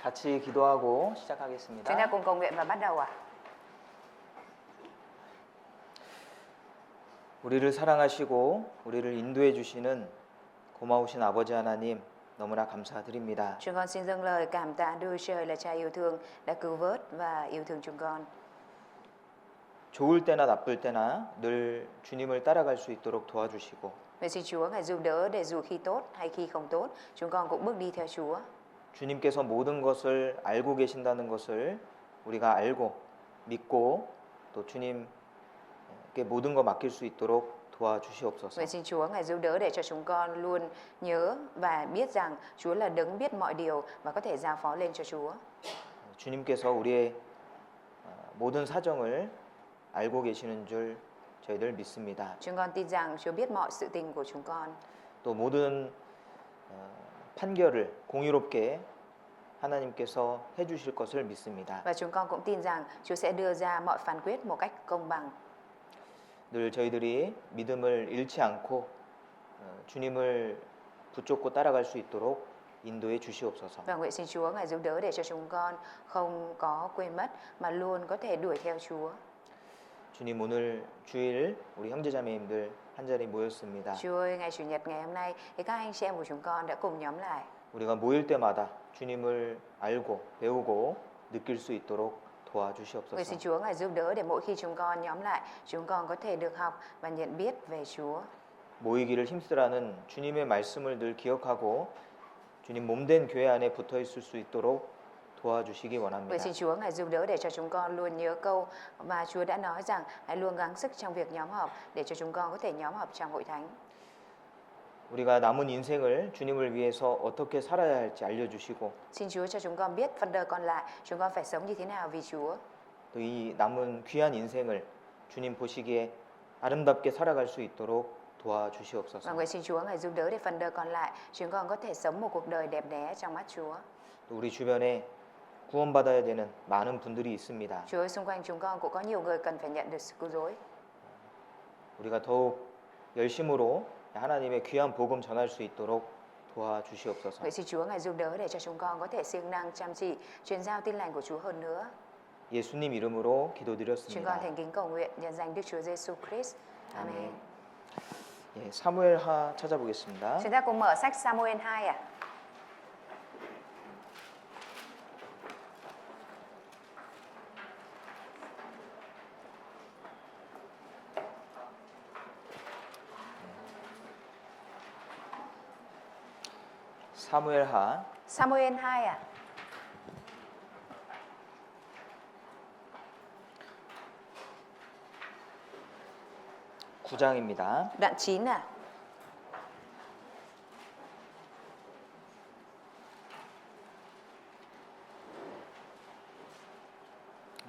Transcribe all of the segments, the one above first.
같이 기도하고 시작하겠습니다. Chúng ta cùng cầu nguyện và bắt đầu ạ. 우리를 사랑하시고 우리를 인도해 주시는 고마우신 아버지 하나님 너무나 감사드립니다. Chúng con xin dâng lời cảm tạ Đức Chúa Trời là Cha yêu thương đã cứu vớt và yêu thương chúng con. 좋을 때나 나쁠 때나 늘 주님을 따라갈 수 있도록 도와주시고 Vậy xin Chúa Ngài giúp đỡ để dù khi tốt hay khi không tốt, chúng con cũng bước đi theo Chúa. 주님께서 모든 것을 알고 계신다는 것을 우리가 알고 믿고 또 주님께 모든 거 맡길 수 있도록 도와주시옵소서. Vậy xin Chúa Ngài giúp đỡ để cho chúng con luôn nhớ và biết rằng Chúa là đấng biết mọi điều và có thể giao phó lên cho Chúa. 주님께서 우리의 모든 사정을 알고 계시는 줄 저희들 믿습니다. Chúng con tin rằng Chúa biết mọi sự tình của chúng con. 또 모든 판결을 공의롭게 하나님께서 해주실 것을 믿습니다. Và chúng con cũng tin rằng Chúa sẽ đưa ra mọi phán quyết một cách công bằng. 늘 저희들이 믿음을 잃지 않고 주님을 붙잡고 따라갈 수 있도록 인도해 주시옵소서. Và nguyện xin Chúa Ngài giúp đỡ để cho chúng con không có quên mất mà luôn có thể đuổi theo Chúa. 주님 오늘 주일 우리 형제자매님들 한 자리 모였습니다. Chúa ơi, ngày Chủ nhật ngày hôm nay thì các anh chị em của chúng con đã cùng nhóm lại. 우리가 모일 때마다 주님을 알고 배우고 느낄 수 있도록 도와주시옵소서. Nguyện xin Chúa Ngài giúp đỡ để mỗi khi chúng con nhóm lại, chúng con có thể được học và nhận biết về Chúa. 모이기를 힘쓰라는 주님의 말씀을 늘 기억하고 주님 몸된 교회 안에 붙어 있을 수 있도록 도와주시기 원합니다. Nguyện xin Chúa Ngài giúp đỡ để cho chúng con luôn nhớ câu mà Chúa đã nói rằng hãy luôn gắng sức trong việc nhóm họp để cho chúng con có thể nhóm họp trong hội thánh. 우리가 남은 인생을 주님을 위해서 어떻게 살아야 할지 알려주시고 Xin Chúa cho chúng con biết phần đời còn lại chúng con phải sống như thế nào vì Chúa. 또 이 남은 귀한 인생을 주님 보시기에 아름답게 살아갈 수 있도록 Và 도와주시옵소서. nguyện xin Chúa Ngài giúp đỡ để phần đời còn lại chúng con có thể sống một cuộc đời đẹp đẽ trong mắt Chúa. 또 우리 주변에 구원받아야 되는 많은 분들이 있습니다. Chúa ơi, xung quanh chúng con cũng có nhiều người cần phải nhận được sự cứu rỗi. 우리가 더욱 열심으로 하나님의 귀한 복음 전할 수 있도록 도와주시옵소서. Nguyện xin Chúa Ngài giúp đỡ để cho chúng con có thể siêng năng chăm chỉ truyền giao tin lành của Chúa hơn nữa. 예수님 이름으로 Chúng 기도드렸습니다. con thành kính cầu nguyện nhân danh Đức Chúa Giêsu Christ. Amen. 예, 사무엘하 찾아보겠습니다. Chúng ta cùng mở sách Sa-mu-el 2 ạ. 사무엘하 Sa-mu-el 2 ạ. 9장입니다. Đoạn 9 ạ.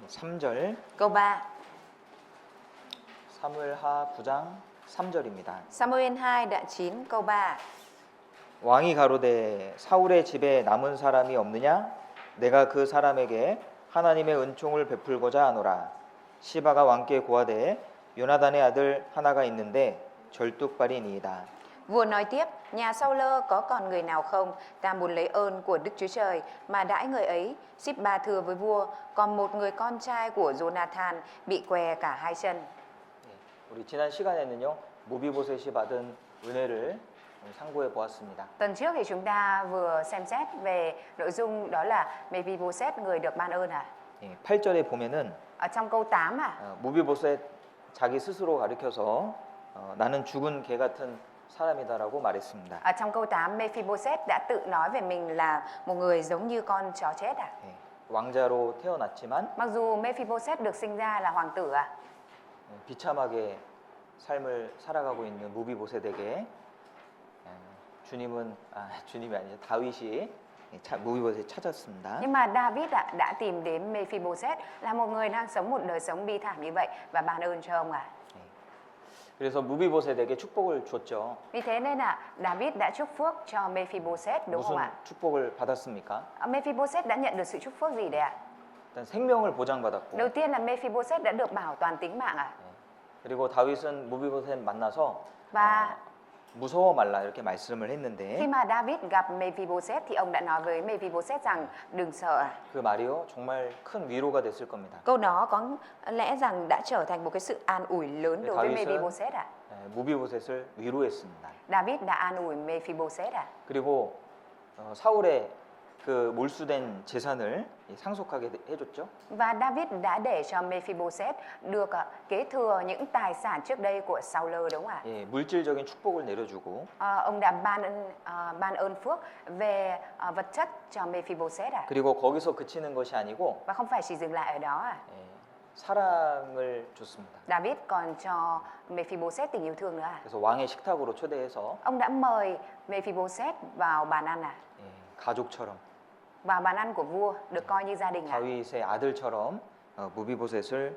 삼절 Câu 3. 사무엘하 9장 3절입니다. Sa-mu-el 2 đoạn 9 câu 3. 왕이 가로되 사울의 집에 남은 사람이 없느냐? 내가 그 사람에게 하나님의 은총을 베풀고자 하노라. 시바가 왕께 고하되 요나단의 아들 하나가 있는데 절뚝발이니이다. Vua nói tiếp, nhà Sau-lơ có còn người nào không? Ta muốn lấy ơn của Đức Chúa Trời mà đãi người ấy. Síp-ba thưa với vua, còn một người con trai của Jonathan bị què cả hai chân. 우리 지난 시간에는요 모비보셋이 받은 은혜를 상고해 보았습니다. Tuần trước thì chúng ta vừa xem xét về nội dung đó là Mephibosheth, người được ban ơn à? 8절에 보면은 Ở trong câu 8 à? 모비보셋 자기 스스로 가리켜서 나는 죽은 개 같은 사람이다라고 말했습니다. Ở trong câu 8, Mephibosheth đã tự nói về mình là một người giống như con chó chết à? 왕자로 태어났지만 Mặc dù Mephibosheth được sinh ra là hoàng tử à? 비참하게 삶을 살아가고 있는 모비보셋에게 주님이 아니죠 다윗이 모비보셋을 찾았습니다. Nhưng mà David đã tìm đến Mephibosheth là một người đang sống một đời sống bi thảm như vậy và ban ơn cho ông à? 그래서 모비보셋에게 축복을 줬죠. Vì thế nên là David đã chúc phước cho Mephibosheth đúng không 무슨 ạ? 축복을 받았습니까? Mephibosheth đã nhận được sự chúc phước gì đấy ạ? 일단 생명을 보장받았고 Đầu tiên là Mephibosheth đã được bảo toàn tính mạng à? 그리고 다윗은 모비보셋 만나서 Và 무서워 말라 이렇게 말씀을 했는데 Khi mà David gặp Mephibosheth thì ông đã nói với Mephibosheth rằng đừng sợ. 그 말이요 정말 큰 위로가 됐을 겁니다. Câu đó có lẽ rằng đã trở thành một cái sự an ủi lớn đối với David은 Mephibosheth ạ. 무비보셋을 위로했습니다. David đã an ủi Mephibosheth ạ. 그리고 사울의 그 몰수된 재산을 상속하게 해줬죠. Và David đã để cho Mephibosheth được kế thừa những tài sản trước đây của Saul đúng không ạ? 예, 물질적인 축복을 내려주고 Ông đã ban ơn phước về vật chất cho Mephibosheth ạ. 그리고 거기서 그치는 것이 아니고 Và không phải chỉ dừng lại ở đó ạ. 예, 사랑을 줬습니다. David còn cho Mephibosheth tình yêu thương nữa ạ. 그래서 왕의 식탁으로 초대해서 Ông đã mời Mephibosheth vào bàn ăn ạ. 예, 가족처럼 Vào bàn ăn của vua được coi như gia đình ạ. 다윗의 아들처럼 무비보셋을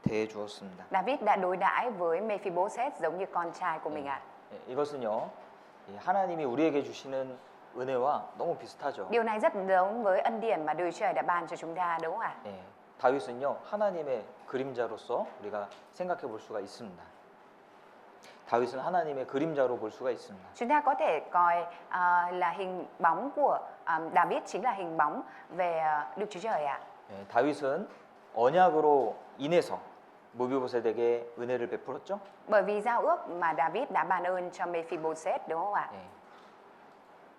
대해 주었습니다. David đã đối đãi với Mephibosheth giống như con trai của mình ạ. 예, 이것은요 하나님이 우리에게 주시는 은혜와 너무 비슷하죠. Điều này rất giống với ân điển mà Đức Trời đã ban cho chúng ta đúng không ạ? 예, 다윗은요 하나님의 그림자로서 우리가 생각해 볼 수가 있습니다. 다윗은 하나님의 그림자로 볼 수가 있습니다. Chúng ta có thể coi là hình bóng của David chính là hình bóng về Đức Chúa Trời ạ. 예, 다윗은 언약으로 인해서 무비보셋에게 은혜를 베풀었죠. Bởi vì giao ước mà David đã ban ơn cho Mephibosheth đúng không ạ? 예,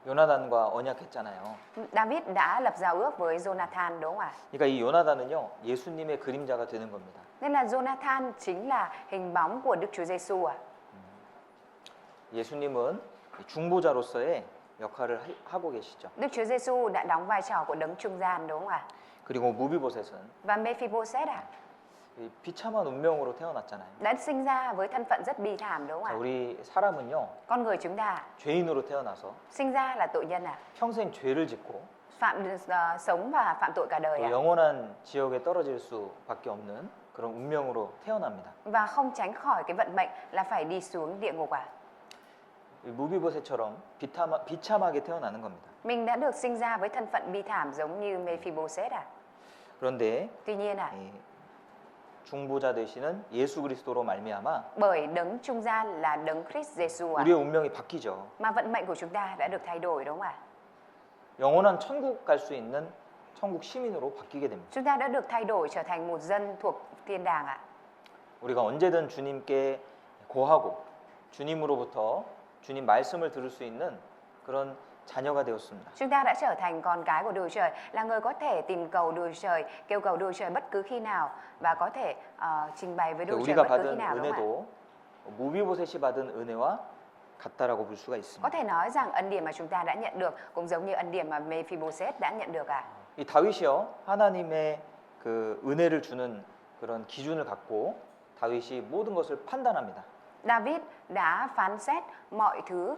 요나단과 언약했잖아요. David đã lập giao ước với Jonathan đúng không ạ? 그러니까 이 요나단은요 예수님의 그림자가 되는 겁니다. Nên là Jonathan chính là hình bóng của Đức Chúa Giêsu ạ. 예수님은 중보자로서의 역할을 하고 계시죠. Đức Chúa Giêsu đã đóng vai trò của đấng trung gian đúng không ạ? 그리고 무비보셋은 Và Mephibosheth ạ, 이 비참한 운명으로 태어났잖아요. đã sinh ra với thân phận rất bi thảm đúng 자, không ạ? 우리 사람은요 Con người chúng ta 죄인으로 태어나서 sinh ra là tội nhân ạ, 평생 죄를 짓고 sống và phạm tội cả đời 또 ạ. 영원한 지옥에 떨어질 수밖에 없는 그런 운명으로 태어납니다. Và không tránh khỏi cái vận mệnh là phải đi xuống địa ngục ạ. 이 무비보셋처럼 비참하게 태어나는 겁니다. Mình đã được sinh ra với thân phận bi thảm giống như Mephibosheth ạ. 그런데 Tuy nhiên ạ, 이 중보자 되시는 예수 그리스도로 말미암아 bởi đấng trung gian là đấng Christ Giêsu ạ, 우리의 운명이 바뀌죠. mà vận mệnh của chúng ta đã được thay đổi đúng không ạ? 영원한 천국 갈 수 있는 천국 시민으로 바뀌게 됩니다. Chúng ta đã được thay đổi trở thành một dân thuộc thiên đàng ạ. 우리가 언제든 주님께 고하고 주님으로부터 주님 말씀을 들을 수 있는 그런 자녀가 되었습니다. Chúng ta đã trở thành con cái của Đức Trời, là người có thể tìm cầu Đức Trời, kêu cầu Đức Trời bất cứ khi nào và có thể trình bày với Đức Trời 우리가 bất cứ khi 받은 nào đúng không ạ? 은혜도 무비보셋이 받은 은혜와 같다라고 볼 수가 Có 있습니다. thể nói rằng ân điển mà chúng ta đã nhận được cũng giống như ân điển mà Mephibosheth đã nhận được ạ. 이 다윗이요 하나님의 그 은혜를 주는 그런 기준을 갖고 다윗이 모든 것을 판단합니다. David đã phán xét mọi thứ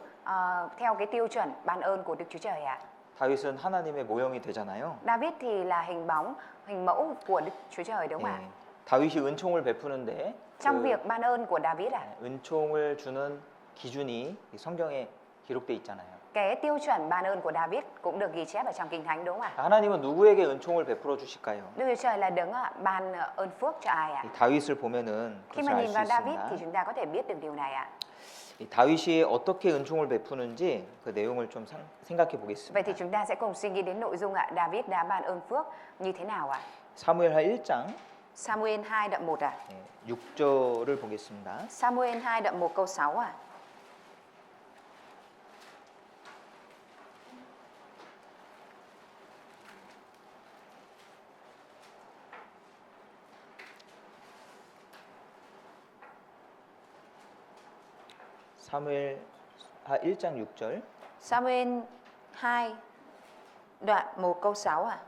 theo cái tiêu chuẩn ban ơn của Đức Chúa Trời ạ. 다윗은 하나님의 모형이 되잖아요. David thì là hình bóng, hình mẫu của Đức Chúa Trời đúng không ạ? 예, 다윗이 은총을 베푸는데 Trong 그 việc ban ơn của David ạ, 은총을 주는 기준이 이 성경에 기록돼 있잖아요. cái tiêu chuẩn ban ơn của David cũng được ghi chép ở trong Kinh Thánh đúng không ạ? 하나님은 누구에게 은총을 베풀어 주실까요? Đức Chúa Trời là đấng ban ơn phước cho ai ạ? 이 다윗을 보면은 Khi 그것을 mà 알 nhìn 수 vào David thì 있습니다. chúng ta có thể biết được điều này ạ. 이 다윗이 어떻게 은총을 베푸는지 그 내용을 좀 생각해 Vậy thì 보겠습니다. chúng ta sẽ cùng suy nghĩ đến nội dung ạ. David đã ban ơn phước như thế nào ạ? 사무엘하 1장 Samuel 2 đoạn 1 ạ. 6절을 보겠습니다. Samuel 2 đoạn 1 câu 6 ạ. 사무엘하 1장 6절. Samuel 2 đoạn 1 câu 6 ạ.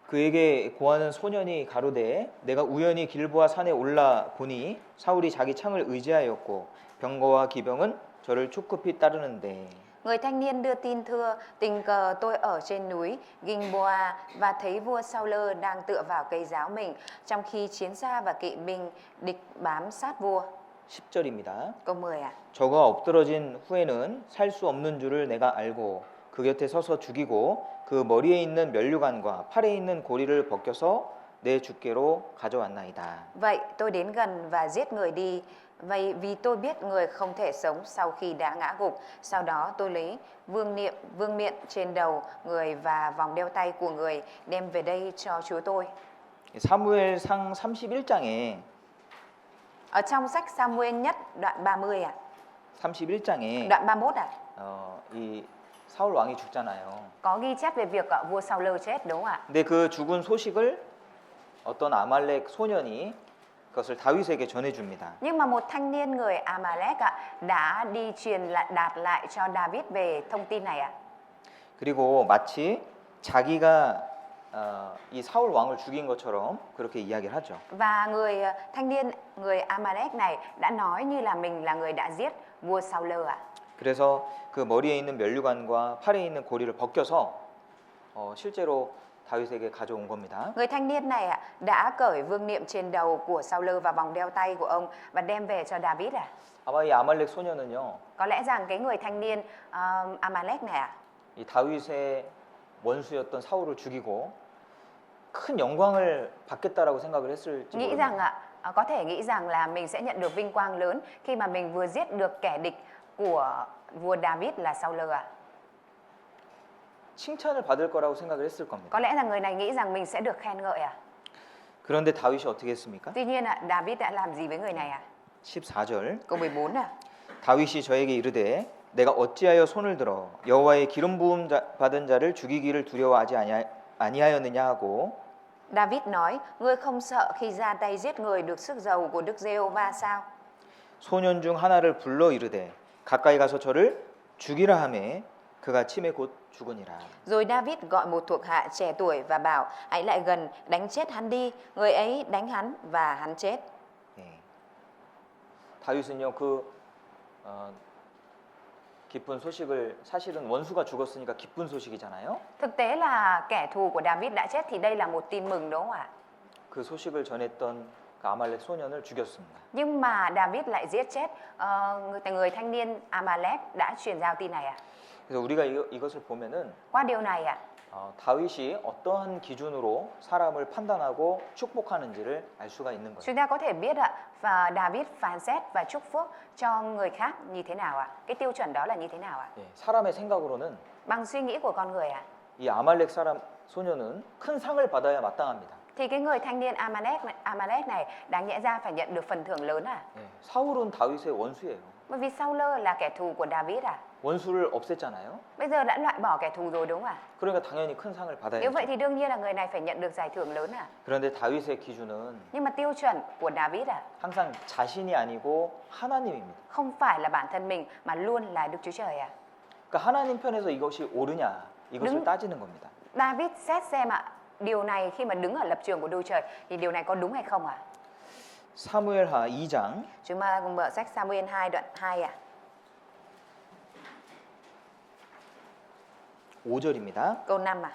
그에게 고하는 소년이 가로되 내가 우연히 길보아 산에 올라 보니 사울이 자기 창을 의지하였고 병거와 기병은 저를 촉급히 따르는데 Người thanh niên đưa tin thưa, tình cờ tôi ở trên núi Gilboa và thấy vua Saul đang tựa vào cây giáo mình, trong khi chiến xa và kỵ binh địch bám sát vua. 10절입니다. Câu 10 ạ. 저가 엎드러진 후에는 살 수 없는 줄을 내가 알고 그 곁에 서서 죽이고 그 머리에 있는 면류관과 팔에 있는 고리를 벗겨서 내 주께로 가져왔나이다. Vậy tôi đến gần và giết người đi. Vậy vì tôi biết người không thể sống sau khi đã ngã gục. Sau đó tôi lấy vương miện trên đầu người và vòng đeo tay của người đem về đây cho Chúa tôi. 사무엘상 31장에 Ở trong sách Samuel nhất đoạn 30 à? 31장에 Đoạn 31 à? 이 사울 왕이 죽잖아요. Có ghi chép về việc vua Saul chết đúng không ạ? 근데 그 죽은 소식을 어떤 아말렉 소년이 그것을 다윗에게 전해줍니다. Nhưng mà một thanh niên người Amalek đã đi đạt lại cho David về thông tin này ạ. 그리고 마치 자기가 이 사울 왕을 죽인 것처럼 그렇게 이야기를 하죠. Và thanh niên người Amalek này đã nói như là mình là người đã giết vua Saul ạ. 그래서 그 머리에 있는 면류관과 팔에 있는 고리를 벗겨서 실제로 다윗에게 가져온 겁니다. Người thanh niên này đã cởi vương miện trên đầu của Saul và vòng đeo tay của ông và đem về cho David à? 아마 이 아말렉 소년은요, Có lẽ rằng cái người thanh niên Amalek này 이 다윗의 원수였던 사울을 죽이고 큰 영광을 받겠다라고 생각을 했을지 nghĩ 모릅니다. rằng có thể nghĩ rằng là mình sẽ nhận được vinh quang lớn khi mà mình vừa giết được kẻ địch của vua David là Saul à? 칭찬을 받을 거라고 생각을 했을 겁니다. Có lẽ là người này nghĩ rằng mình sẽ được khen ngợi à? 그런데 다윗이 어떻게 했습니까? Tuy nhiên David đã làm gì với người này à? 14절 Câu 14 à? 다윗이 저에게 이르되 내가 어찌하여 손을 들어 여호와의 기름 부음 받은 자를 죽이기를 두려워하지 아니하였느냐 하고 David nói, ngươi không sợ khi ra tay giết người được sức dầu của Đức Giê-hô-va sao? 소년 중 하나를 불러 이르되 가까이 가서 저를 죽이라 하매 그가 침에 곧 죽으니라. Rồi David gọi một thuộc hạ trẻ tuổi và bảo, hãy lại gần đánh chết hắn đi. Người ấy đánh hắn và hắn chết. 예. 다윗은요 기쁜 소식을 사실은 원수가 죽었으니까 기쁜 소식이잖아요. Thực tế là kẻ thù của David đã chết thì đây là một tin mừng đúng không ạ? 그 소식을 전했던 그 아말렉 소년을 죽였습니다. Nhưng mà David lại giết chết người thanh niên Amalek đã truyền giao tin này à? 그래서 우리가 이것을 보면은 Qua điều này ạ, 다윗이 어떠한 기준으로 사람을 판단하고 축복하는지를 알 수가 있는 거예요. chúng ta có thể biết và David phán xét và chúc phước cho người khác như thế nào ạ? Cái tiêu chuẩn đó là như thế nào ạ? 예, 사람의 생각으로는 Bằng suy nghĩ của con người ạ. 이 아말렉 사람 소년은 큰 상을 받아야 마땅합니다. Thì cái người thanh niên Amalek này đáng nhẽ ra phải nhận được phần thưởng lớn à? 예, 사울은 다윗의 원수예요. Bởi vì Saul là kẻ thù của David à? 원수를 없앴잖아요. Bây giờ đã loại bỏ kẻ thù rồi đúng không ạ? 그러니까 당연히 큰 상을 Nếu vậy 받아야죠. thì đương nhiên là người này phải nhận được giải thưởng lớn à? 그런데 다윗의 기준은 Nhưng mà tiêu chuẩn của David 항상 자신이 아니고 하나님입니다. không phải là bản thân mình mà luôn là Đức Chúa Trời à? 그러니까 하나님 편에서 이것이 옳으냐 이것을 따지는 겁니다. David xét xem điều này khi mà đứng ở lập trường của Đức Trời thì điều này có đúng hay không ạ? 사무엘하 2장 Chúng ta cùng mở sách Samuel 2 đoạn 2 ạ. 5절입니다. Câu 5 ạ.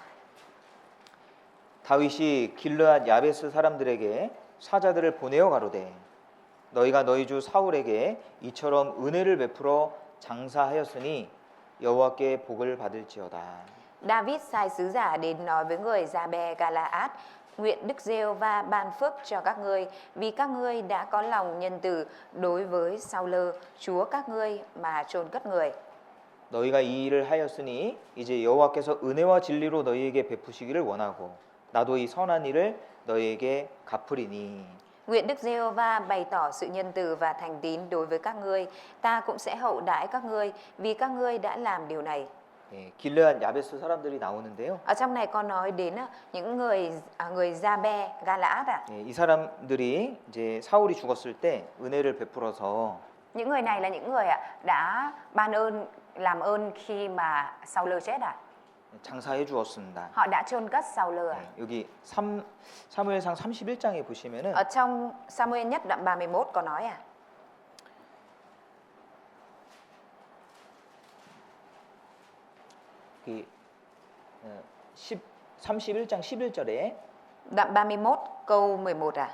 다윗이 길르앗 야베스 사람들에게 사자들을 보내어 가로되 너희가 너희 주 사울에게 이처럼 은혜를 베풀어 장사하였으니 여호와께 복을 받을지어다. David sai sứ giả đến nói với người Gia-be Gala-át, nguyện Đức Giê-hô-va ban phước cho các ngươi, vì các ngươi đã có lòng nhân từ đối với Saul, chúa các ngươi mà chôn cất người. 너희가 이 일을 하였으니 이제 여호와께서 은혜와 진리로 너희에게 베푸시기를 원하고 나도 이 선한 일을 너희에게 갚으리니. Nguyện Đức Giê-hô-va bày tỏ sự nhân từ và thành tín đối với các ngươi, ta cũng sẽ hậu đãi các ngươi vì các ngươi đã làm điều này. 예, 길르앗 야베스 사람들이 나오는데요. Ở trong này có nói đến những người Gia-be Gala-át ạ. 예, 이 사람들이 이제 사울이 죽었을 때 은혜를 베풀어서 Những người này là những người đã làm ơn khi mà Saul chết ạ. 장사해 주었습니다. Họ đã chôn cất Saul ạ. 예, 여기 사무엘상 31장에 보시면은 Ở trong Samuel nhất đoạn 31 có nói 그 31장 11절에 Đoạn 31 câu 11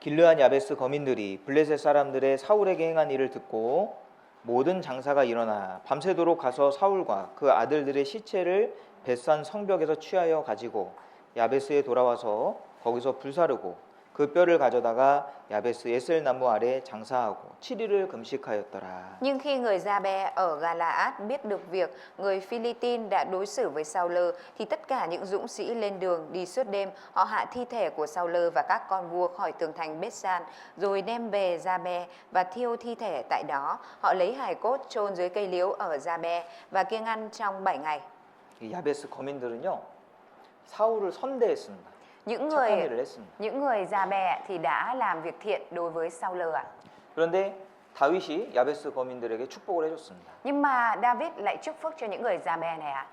길르앗 야베스 거민들이 블레셋 사람들의 사울에게 행한 일을 듣고 모든 장사가 일어나 밤새도록 가서 사울과 그 아들들의 시체를 벳산 성벽에서 취하여 가지고 야베스에 돌아와서 거기서 불사르고 그 뼈를 가져다가 야베스 에셀 나무 아래 장사하고 7일을 금식하였더라. Nhưng khi người Gia-be ở Gala-át biết được việc người Phi-li-tin đã đối xử với Sao-lơ thì tất cả những dũng sĩ lên đường đi suốt đêm, họ hạ thi thể của Sao-lơ và các con vua khỏi tường thành Bết-san, rồi đem về Gia-be và thiêu thi thể tại đó. Họ lấy hài cốt chôn dưới cây liễu ở Gia-be và kiêng ăn trong 7 ngày. 이 야베스 거민들은요 사울을 선대했습니다. Những 착한 일을 했습니다. người Gia-be thì đã làm việc thiện đối với Sao-lơ ạ. 그런데 다윗이 야베스 거민들에게 축복을 해줬습니다. Nhưng mà David lại chúc phước cho những người Gia-be này ạ.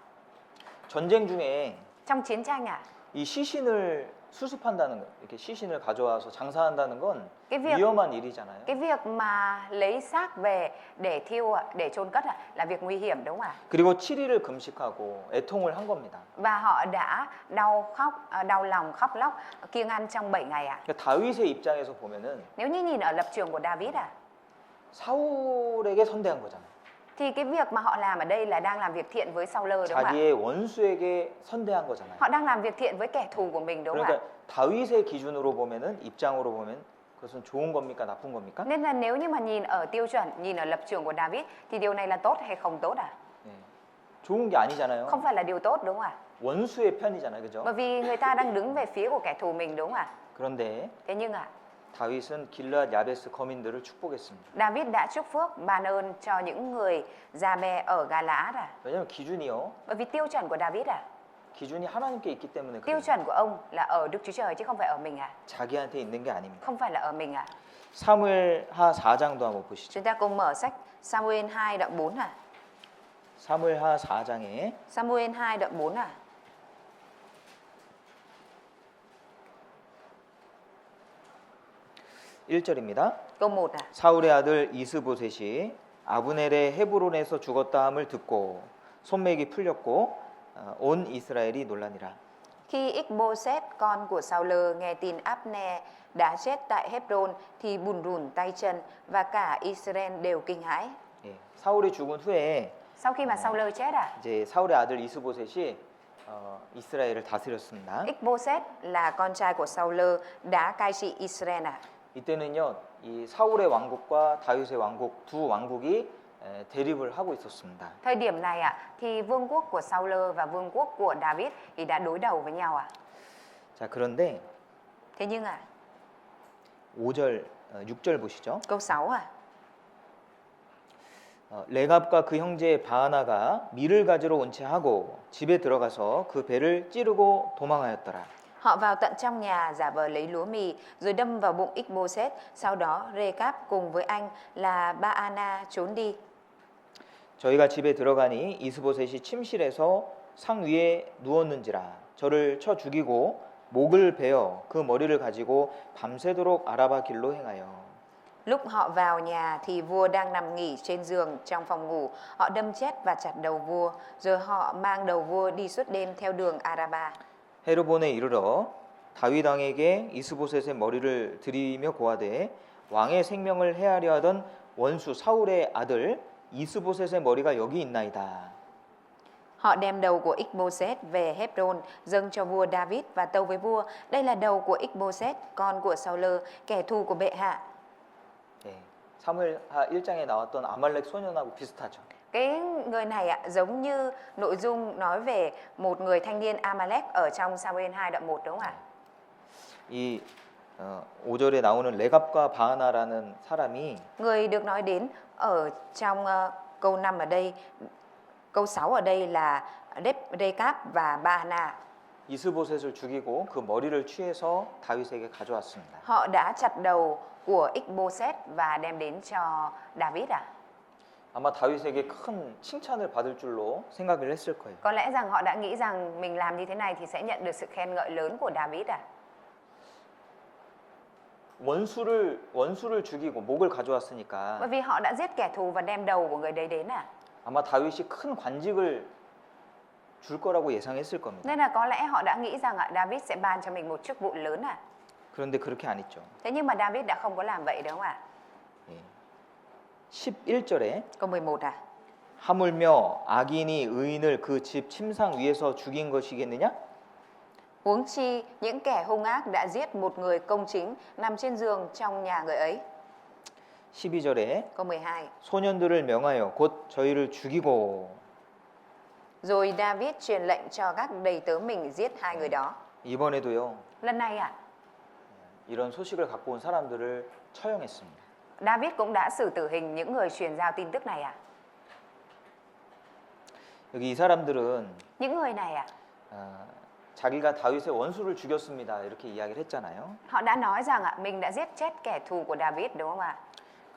전쟁 중에 Trong chiến tranh ạ. 이 시신을 수습한다는 거, 이렇게 시신을 가져와서 장사한다는 건 Cái việc 위험한 일이잖아요. Cái việc mà lấy xác về để thiêu ạ, để chôn cất ạ, là việc nguy hiểm đúng không ạ? 그리고 7일을 금식하고 애통을 한 겁니다. Và họ đã đau lòng khóc lóc kiêng ăn trong 7 ngày ạ. 그러니까 다윗의 입장에서 보면은 Nếu như nhìn ở lập trường của David ạ, 사울에게 선대한 거잖아요. thì cái việc mà họ làm ở đây là đang làm việc thiện với Sao-lơ đúng không ạ? 자기의 원수에게 선대한 거잖아요. Họ đang làm việc thiện với kẻ thù của mình đúng không 그러니까 ạ? 다윗의 기준으로 보면은 입장으로 보면 그것은 좋은 겁니까 나쁜 겁니까? Nên là nếu như mà nhìn ở tiêu chuẩn, nhìn ở lập trường của David thì điều này là tốt hay không tốt ạ? 네. 좋은 게 아니잖아요. Không phải là điều tốt đúng không ạ? 원수의 편이잖아요, 그죠? Bởi vì người ta đang đứng về phía của kẻ thù mình đúng không ạ? 그런데 Thế nhưng ạ, 다윗은 길르앗 야베스 거민들을 축복했습니다. David đã chúc phước ban ơn cho những người Gia-be ở Gala-át à? 왜냐하면 기준이요. Bởi vì tiêu chuẩn của David à? 기준이 하나님께 있기 때문에 Tiêu 그래요. chuẩn của ông là ở Đức Chúa Trời chứ không phải ở mình à? 자기한테 있는 게 아닙니다. Không phải là ở mình à? 사무엘하 4장도 한번 보시죠. Chúng ta cùng mở sách Samuel 2 đoạn 4 à? 사무엘하 4장에 Samuel 2 đoạn 4 à? 1절입니다. Câu 1 à? 사울의 아들 이스보셋이 아브넬의 헤브론에서 죽었다 함을 듣고 손맥이 풀렸고 온 이스라엘이 놀라니라. Khi Ích-bô-sét con của Sao-lơ nghe tin Áp-ne đã chết tại Hebron thì bùn rùn tay chân và cả Israel đều kinh hãi. 예, 사울이 죽은 후에 Sau khi mà Sao-lơ chết à? 이제 사울의 아들 이스보셋이 이스라엘을 다스렸습니다. Ích-bô-sét là con trai của Sao-lơ đã cai trị Israel à? 이때는요, 이 사울의 왕국과 다윗의 왕국 두 왕국이 대립을 하고 있었습니다. Thời điểm này ạ, thì vương quốc của Sao-lơ và vương quốc của David thì đã đối đầu với nhau ạ. 자, 그런데 Thế nhưng ạ, 5절, 6절 보시죠. câu 6 ạ. 레갑과 그 형제 바하나가 밀을 가지러 온 채 하고 집에 들어가서 그 배를 찌르고 도망하였더라. Họ vào tận trong nhà giả vờ lấy lúa mì rồi đâm vào bụng Ích-bô-sét. Sau đó Rê-cáp cùng với anh là Ba-a-na trốn đi. 저희가 집에 들어가니 이스보셋이 침실에서 상 위에 누웠는지라 저를 쳐 죽이고 목을 베어 그 머리를 가지고 밤새도록 아라바 길로 행하여. Lúc họ vào nhà thì vua đang nằm nghỉ trên giường trong phòng ngủ. Họ đâm chết và chặt đầu vua, rồi họ mang đầu vua đi suốt đêm theo đường Araba. 헤르본에 이르러 다윗 왕에게 이스보셋의 머리를 드리며 고하되 왕의 생명을 해하려 하던 원수 사울의 아들 이스보셋의 머리가 여기 있나이다. Họ đem đầu của Ích-bô-sét về Hebron dâng cho vua David và tâu với vua: đây là đầu của Ích-bô-sét, con của Sao-lơ, kẻ thù của bệ hạ. 네, 사무엘하 1장에 나왔던 아말렉 소년하고 비슷하죠. Cái người này ạ, giống như nội dung nói về một người thanh niên Amalek ở trong Samuel 2 đoạn 1 đúng không ạ? 이 5절에 나오는 레갑과 바하나라는 사람이 Người được nói đến ở trong câu 5 ở đây, câu 6 ở đây là Rê-cáp và Ba-na. 이스보셋을 죽이고 그 머리를 취해서 다윗에게 가져왔습니다. Họ đã chặt đầu của Ích-bô-sét và đem đến cho David ạ. 아마 다윗에게 큰 칭찬을 받을 줄로 생각을 했을 거예요. Có lẽ rằng họ đã nghĩ rằng mình làm như thế này thì sẽ nhận được sự khen ngợi lớn của David ạ. 원수를 죽이고 목을 가져왔으니까 Bởi vì họ đã giết kẻ thù và đem đầu của người đấy đến ạ. 아마 다윗이 큰 관직을 줄 거라고 예상했을 겁니다. Nên là có lẽ họ đã nghĩ rằng David sẽ ban cho mình một chức vụ lớn ạ. 그런데 그렇게 안 했죠. Thế nhưng mà David đã không có làm vậy đúng không ạ? 예. 11절에 Câu 11 à? 하물며 악인이 의인을 그 집 침상 위에서 죽인 것이겠느냐? Huống chi những kẻ hung ác đã giết một người công chính nằm trên giường trong nhà người ấy. 12절에 Câu 12. 소년들을 명하여 곧 저희를 죽이고. Rồi David truyền lệnh cho các đầy tớ mình giết hai người đó. 이번에도요. Lần này 이런 소식을 갖고 온 사람들을 처형했습니다. David cũng đã xử tử hình những người truyền giao tin tức này 여기 이 사람들은 Những người này 자기가 다윗의 원수를 죽였습니다. 이렇게 이야기를 했잖아요. họ đã nói rằng mình đã giết chết kẻ thù của David, đúng không ạ?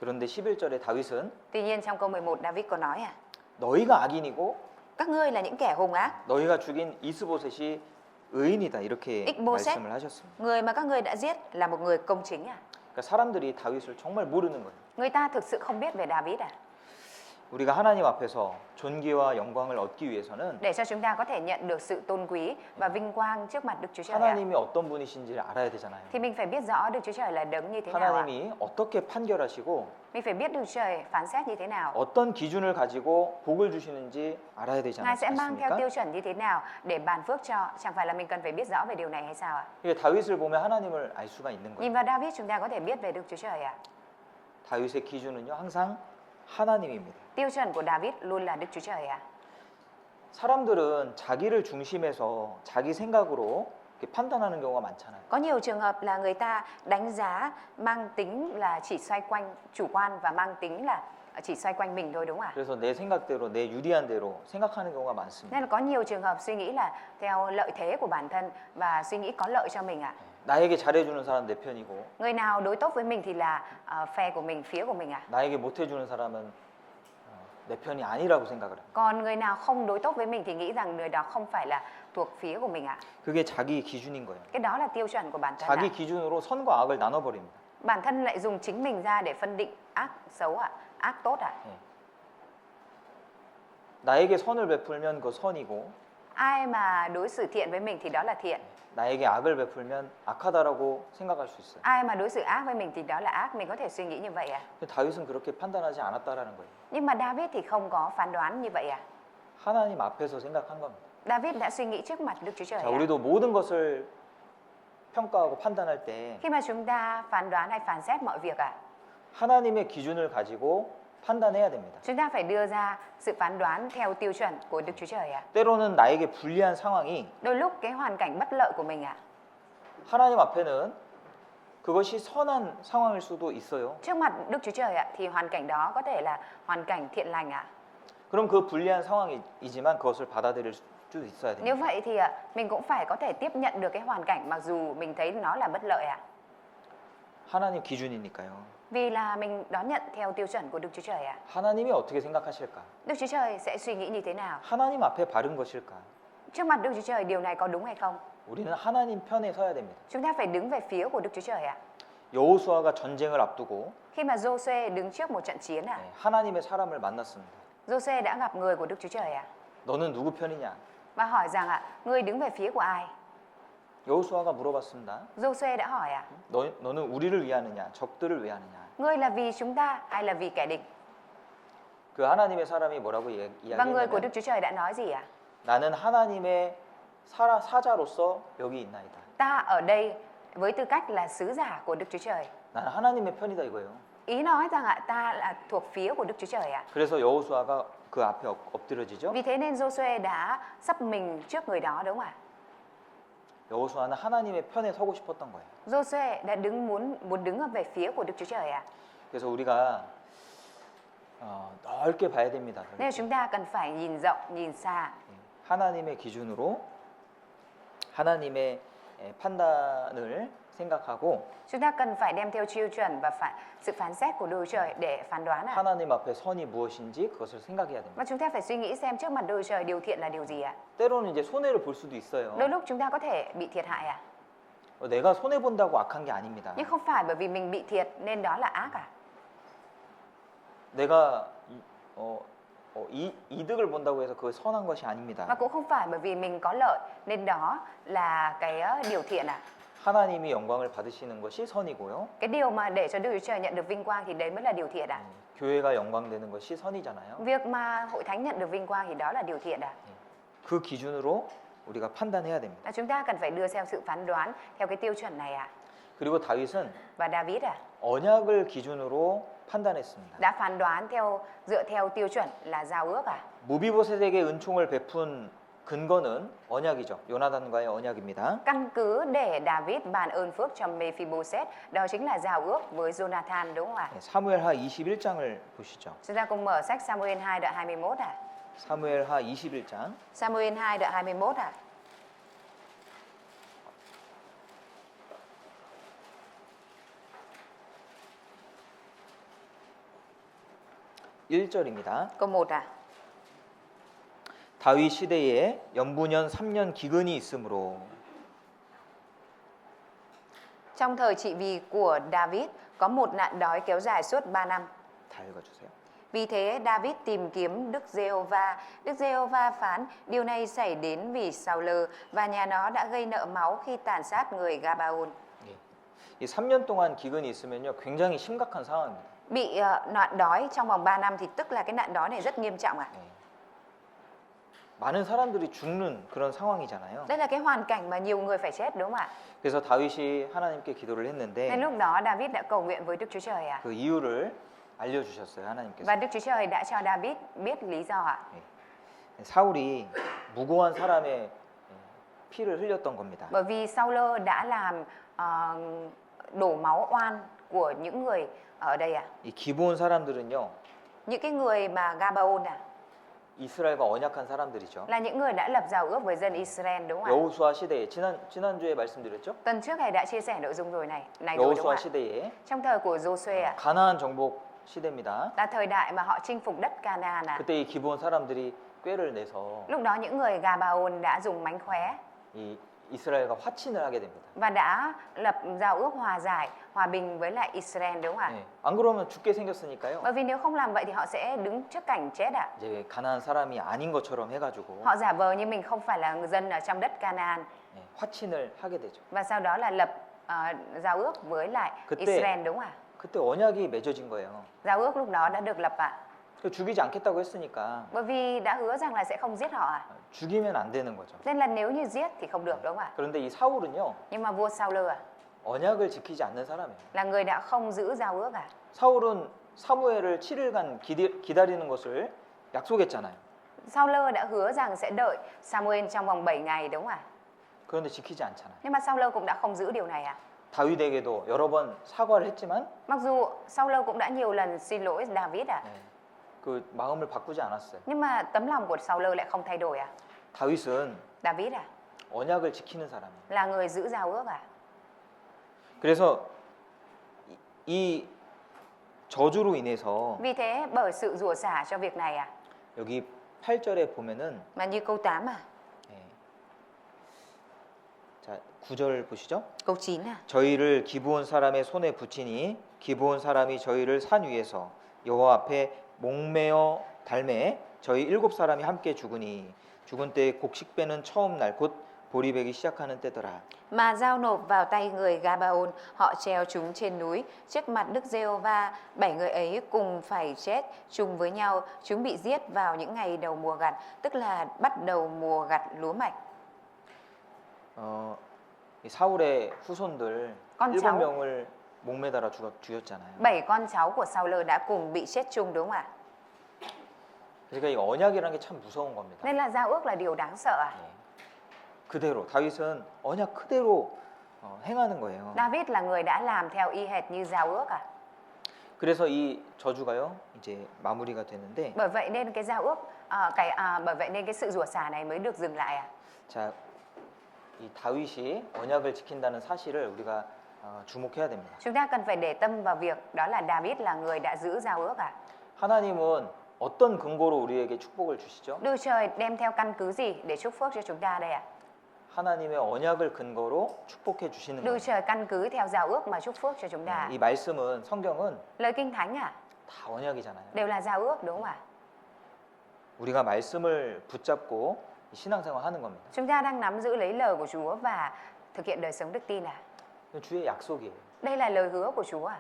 그런데 11절에 다윗은 Tuy nhiên trong câu 11 David có nói 너희가 악인이고 các ngươi là những kẻ hung ác, 너희가 죽인 이스보셋이 의인이다. 이렇게 익보셋, 말씀을 하셨습니다. người mà các ngươi đã giết là một người công chính 그러니까 사람들이 다윗을 정말 모르는 거예요. Người ta thực sự không biết về David 우리가 하나님 앞에서 존귀와 영광을 얻기 위해서는 Để cho chúng ta có thể nhận được sự tôn quý và vinh quang trước mặt Đức Chúa Trời 하나님이 어떤 분이신지를 알아야 되잖아요. thì mình phải biết rõ Đức Chúa Trời là đấng như thế nào 하나님이 어떻게 판결하시고 Mình phải biết Đức Chúa Trời phán xét như thế nào. 어떤 기준을 가지고 복을 주시는지 알아야 되지 Ngài sẽ mang theo 않습니까? tiêu chuẩn như thế nào để ban phước cho, chẳng phải là mình cần phải biết rõ về điều này hay sao ạ? 이게 다윗을 보면 하나님을 알 수가 있는 거예요. Nhìn vào David chúng ta có thể biết về Đức Chúa Trời 다윗의 기준은요 항상 하나님입니다. Tiêu chuẩn của David luôn là Đức Chúa Trời 사람들은 자기를 중심해서 자기 생각으로 이렇게 판단하는 경우가 많잖아요. Có nhiều trường hợp là người ta đánh giá mang tính là chỉ xoay quanh chủ quan và mang tính là chỉ xoay quanh mình thôi, đúng không ạ? 그래서 내 생각대로 내 유리한 대로 생각하는 경우가 많습니다. Nên là có nhiều trường hợp suy nghĩ là theo lợi thế của bản thân và suy nghĩ có lợi cho mình 나에게 잘해주는 사람 내 편이고 Người nào đối tốt với mình thì là phe của mình, phía của mình 나에게 못해주는 사람은 내 편이 아니라고 생각을 해요. Còn người nào không đối tốt với mình thì nghĩ rằng người đó không phải là thuộc phía của mình 그게 자기 기준인 거예요. Cái đó là tiêu chuẩn của bản thân 자기 기준으로 선과 악을 나눠버립니다. Bản thân lại dùng chính mình ra để phân định ác xấu ác tốt 나에게 선을 베풀면 그 선이고 Ai mà đối xử thiện với mình thì đó là thiện 나에게 악을 베풀면 악하다라고 생각할 수 있어요. Ai mà đối xử ác với mình thì đó là ác. Mình có thể suy nghĩ như vậy 근데 다윗은 그렇게 판단하지 않았다라는 거예요. Nhưng mà David thì không có phán đoán như vậy 하나님 앞에서 생각한 겁니다. David đã suy nghĩ trước mặt Đức Chúa Trời 자, 우리도 모든 것을 평가하고 판단할 때 Khi mà chúng ta phán đoán hay phán xét mọi việc 하나님의 기준을 가지고 판단해야 됩니다. chúng ta phải đưa ra sự phán đoán theo tiêu chuẩn của Đức Chúa Trời 때로는 나에게 불리한 상황이 Đôi lúc cái hoàn cảnh bất lợi của mình 하나님 앞에는 그것이 선한 상황일 수도 있어요. trước mặt Đức Chúa Trời thì hoàn cảnh đó có thể là hoàn cảnh thiện lành 그럼 그 불리한 상황이지만 그것을 받아들일 수도 있어야 Nếu 됩니다. vậy thì mình cũng phải có thể tiếp nhận được cái hoàn cảnh mặc dù mình thấy nó là bất lợi 하나님 기준이니까요. Vì là mình đón nhận theo tiêu chuẩn của Đức Chúa Trời 하나님이 어떻게 생각하실까? Đức Chúa Trời sẽ suy nghĩ như thế nào? 하나님 앞에 바른 것일까? Trước mặt Đức Chúa Trời điều này có đúng hay không? 우리는 하나님 편에 서야 됩니다. Chúng ta phải đứng về phía của Đức Chúa Trời 여호수아가 전쟁을 앞두고 Khi mà Giô-suê đứng trước một trận chiến 하나님의 사람을 만났습니다. Giô-suê đã gặp người của Đức Chúa Trời 너는 누구 편이냐? và hỏi rằng ngươi đứng về phía của ai? 여호수아가 물어봤습니다. Giô-suê đã hỏi 너는 우리를 위하느냐? 적들을 위하느냐? ngươi là vì chúng ta hay là vì kẻ địch? 그 하나님의 사람이 뭐라고 Và người của Đức 이야기했냐면 Chúa Trời đã nói gì 나는 하나님의 사자로서 여기 있나이다. Ta ở đây với tư cách là sứ giả của Đức Chúa Trời. 나는 하나님의 편이다 이거예요. Ý nói rằng ta là thuộc phía của Đức Chúa Trời 그래서 여호수아가 그 앞에 엎드려지죠. Vì thế nên Giô-suê đã sắp mình trước người đó, đúng không ạ? 여호수아는 하나님의 편에 서고 싶었던 거예요. Giô-suê đã muốn đứng ở về phía của Đức Chúa Trời 그래서 우리가 넓게 봐야 됩니다. Nên là chúng ta cần phải nhìn rộng, nhìn xa. 하나님의 기준으로 하나님의 판단을 생각하고 Chúng ta cần phải đem theo tiêu chuẩn và sự phán xét của Đức Chúa Trời để phán đoán 하나님 앞에 선이 무엇인지 그것을 생각해야 됩니다. Và chúng ta phải suy nghĩ xem trước mặt Đức Chúa Trời điều thiện là điều gì 때로는 이제 손해를 볼 수도 있어요. Đôi lúc chúng ta có thể bị thiệt hại 내가 손해 본다고 악한 게 아닙니다. Nhưng không phải bởi vì mình bị thiệt nên đó là ác 내가 이득을 본다고 해서 그거 선한 것이 아닙니다. Và cũng không phải bởi vì mình có lợi nên đó là cái điều thiện 하나님이 영광을 받으시는 것이 선이고요. Cái điều mà để cho Đức Chúa Trời nhận được vinh quang thì đấy mới là điều thiện 교회가 영광되는 것이 선이잖아요. Việc mà hội thánh nhận được vinh quang thì đó là điều thiện 그 기준으로 우리가 판단해야 됩니다. Là chúng ta cần phải đưa theo sự phán đoán theo cái tiêu chuẩn này ạ. 그리고 다윗은 Và David 언약을 기준으로 판단했습니다. đã phán đoán dựa theo tiêu chuẩn là giao ước à. 무비보셋에게 은총을 베푼 근거는 언약이죠. 요나단과의 언약입니다. Căn cứ để David ban ơn phước cho Mephibosheth đó chính là giao ước với Jonathan đúng không ạ? 네, 사무엘하 21장을 보시죠. Chúng ta cùng mở sách Samuel 2 đoạn 21 ạ. 사무엘하 21장 Samuel 2 đoạn 21 ạ. 1절입니다. Câu 1 ạ. 다윗 시대에 연분연 3년 기근이 있으므로 Trong thời trị vì của David có một nạn đói kéo dài suốt 3 năm. 다 읽어주세요. Vì thế David tìm kiếm Đức Giê-hô-va. Đức Giê-hô-va phán điều này xảy đến vì Saul và nhà nó đã gây nợ máu khi tàn sát người Gabaon. 예. 이 3년 동안 기근이 있으면요, 굉장히 심각한 상황입니다. Bị nạn đói trong vòng 3 năm thì tức là cái nạn đói này rất nghiêm trọng ạ. 예. 많은 사람들이 죽는 그런 상황이잖아요. Đây là cái hoàn cảnh mà nhiều người phải chết đúng không ạ? 그래서 다윗이 하나님께 기도를 Nên 했는데 lúc đó David đã cầu nguyện với Đức Chúa Trời ạ. 그 이유를 알려주셨어요, 하나님께서. Và Đức Chúa Trời đã cho David biết lý do ạ. 예. 사울이 무고한 사람의 피를 흘렸던 겁니다. Bởi vì Saul đã làm đổ máu oan của những người ở đây ạ. 이 기브온 사람들은요, Những cái người mà Gabaon 이스라엘과 언약한 사람들이죠. là những người đã lập giao ước với dân Israel đúng không ạ? 여호수아 시대에 지난주에 말씀드렸죠? Tuần trước thầy đã chia sẻ nội dung rồi này rồi đúng không 여호수아 ạ? 시대에 Trong thời của Joshua ạ, 가나안 정복 시대입니다. là thời đại mà họ chinh phục đất Canaan ạ. 그때 이 기브온 사람들이 꾀를 내서 Lúc đó những người Gabaon đã dùng mánh khóe 이 이스라엘과 화친을 하게 됩니다. và đã lập giao ước hòa giải, hòa bình với lại Israel đúng không ạ? 예. 안 그러면 죽게 생겼으니까요. Bởi vì nếu không làm vậy thì họ sẽ đứng trước cảnh chết ạ. 이제 가나안 사람이 아닌 것처럼 해가지고 Họ giả vờ như mình không phải là người dân ở trong đất Canaan 예, 화친을 하게 되죠. và sau đó là lập giao ước với lại 그때- Israel đúng không ạ? 그때 언약이 맺어진 거예요. Giao ước lúc đó đã được lập ạ. 그 죽이지 않겠다고 했으니까 Bởi vì đã hứa rằng là sẽ không giết họ ạ. 죽이면 안 되는 거죠. Nên là nếu như giết thì không được đúng không ạ? 그런데 이 사울은요, Nhưng mà vua Saul 언약을 지키지 않는 사람이에요. là người đã không giữ giao ước à? 사울은 사무엘을 7일간 기다리는 것을 약속했잖아요. Saul đã hứa rằng sẽ đợi Samuel trong vòng 7 ngày đúng không ạ? 그런데 지키지 않잖아요. Nhưng mà Saul cũng đã không giữ điều này ạ. 다윗에게도 여러 번 사과를 했지만 Mặc dù Saul cũng đã nhiều lần xin lỗi David ạ. 예, 그 마음을 바꾸지 않았어요. Nhưng mà tấm lòng của Saul lại không thay đổi ạ. 다윗은 David 언약을 지키는 사람이에요. là người giữ giao ước ạ. 그래서 이 저주로 인해서 Vì thế bởi sự rủa xả cho việc này ạ. 여기 8절에 보면은 Mà như câu 8 à, 예. 자, 9절 보시죠. câu 9 à. 저희를 기브온 사람의 손에 붙이니 기브온 사람이 저희를 산 위에서 여호와 앞에 목매어 달매 저희 7사람이 함께 죽으니 죽은 때에 곡식 빼는 처음 날 곧 보리 베기 시작하는 때더라. Mà giao nộp vào tay người Gabaon, họ treo chúng trên núi trước mặt Đức Giê-hô-va. 7 người ấy cùng phải chết chung với nhau. Chúng bị giết vào những ngày đầu mùa gặt, tức là bắt đầu mùa gặt lúa mạch. 이 사울의 후손들 con 7명을 목매달아 죽였잖아요. 7 con cháu của Saul đã cùng bị chết chung đúng không ạ? 그러니까 이 언약이라는 게 참 무서운 겁니다. Nên là giao ước là điều đáng sợ à? 예. 그대로 다윗은 언약 그대로 행하는 거예요. David là người đã làm theo y hệt như giao ước à? 그래서 이 저주가요 이제 마무리가 되는데 Bởi vậy nên cái giao ước bởi vậy nên cái sự rủa xả này mới được dừng lại à? 자, 이 다윗이 언약을 지킨다는 사실을 우리가 주목해야 됩니다. Chúng ta cần phải để tâm vào việc đó là David là người đã giữ giao ước à? 하나님은 어떤 근거로 우리에게 축복을 주시죠? Đức Trời đem theo căn cứ gì để chúc phước cho chúng ta đây ạ? 하나님의 언약을 근거로 축복해 주시는 Đức 거예요. Trời căn cứ theo giao ước mà chúc phước cho chúng ta. 이 말씀은 성경은 Lời Kinh Thánh à? 다 언약이잖아요. Đều là giao ước đúng không ạ? 우리가 말씀을 붙잡고 신앙생활 하는 겁니다. Chúng ta đang nắm giữ lấy lời của Chúa và thực hiện đời sống đức tin à? 이건 주의 약속이에요. Đây là lời hứa của Chúa à?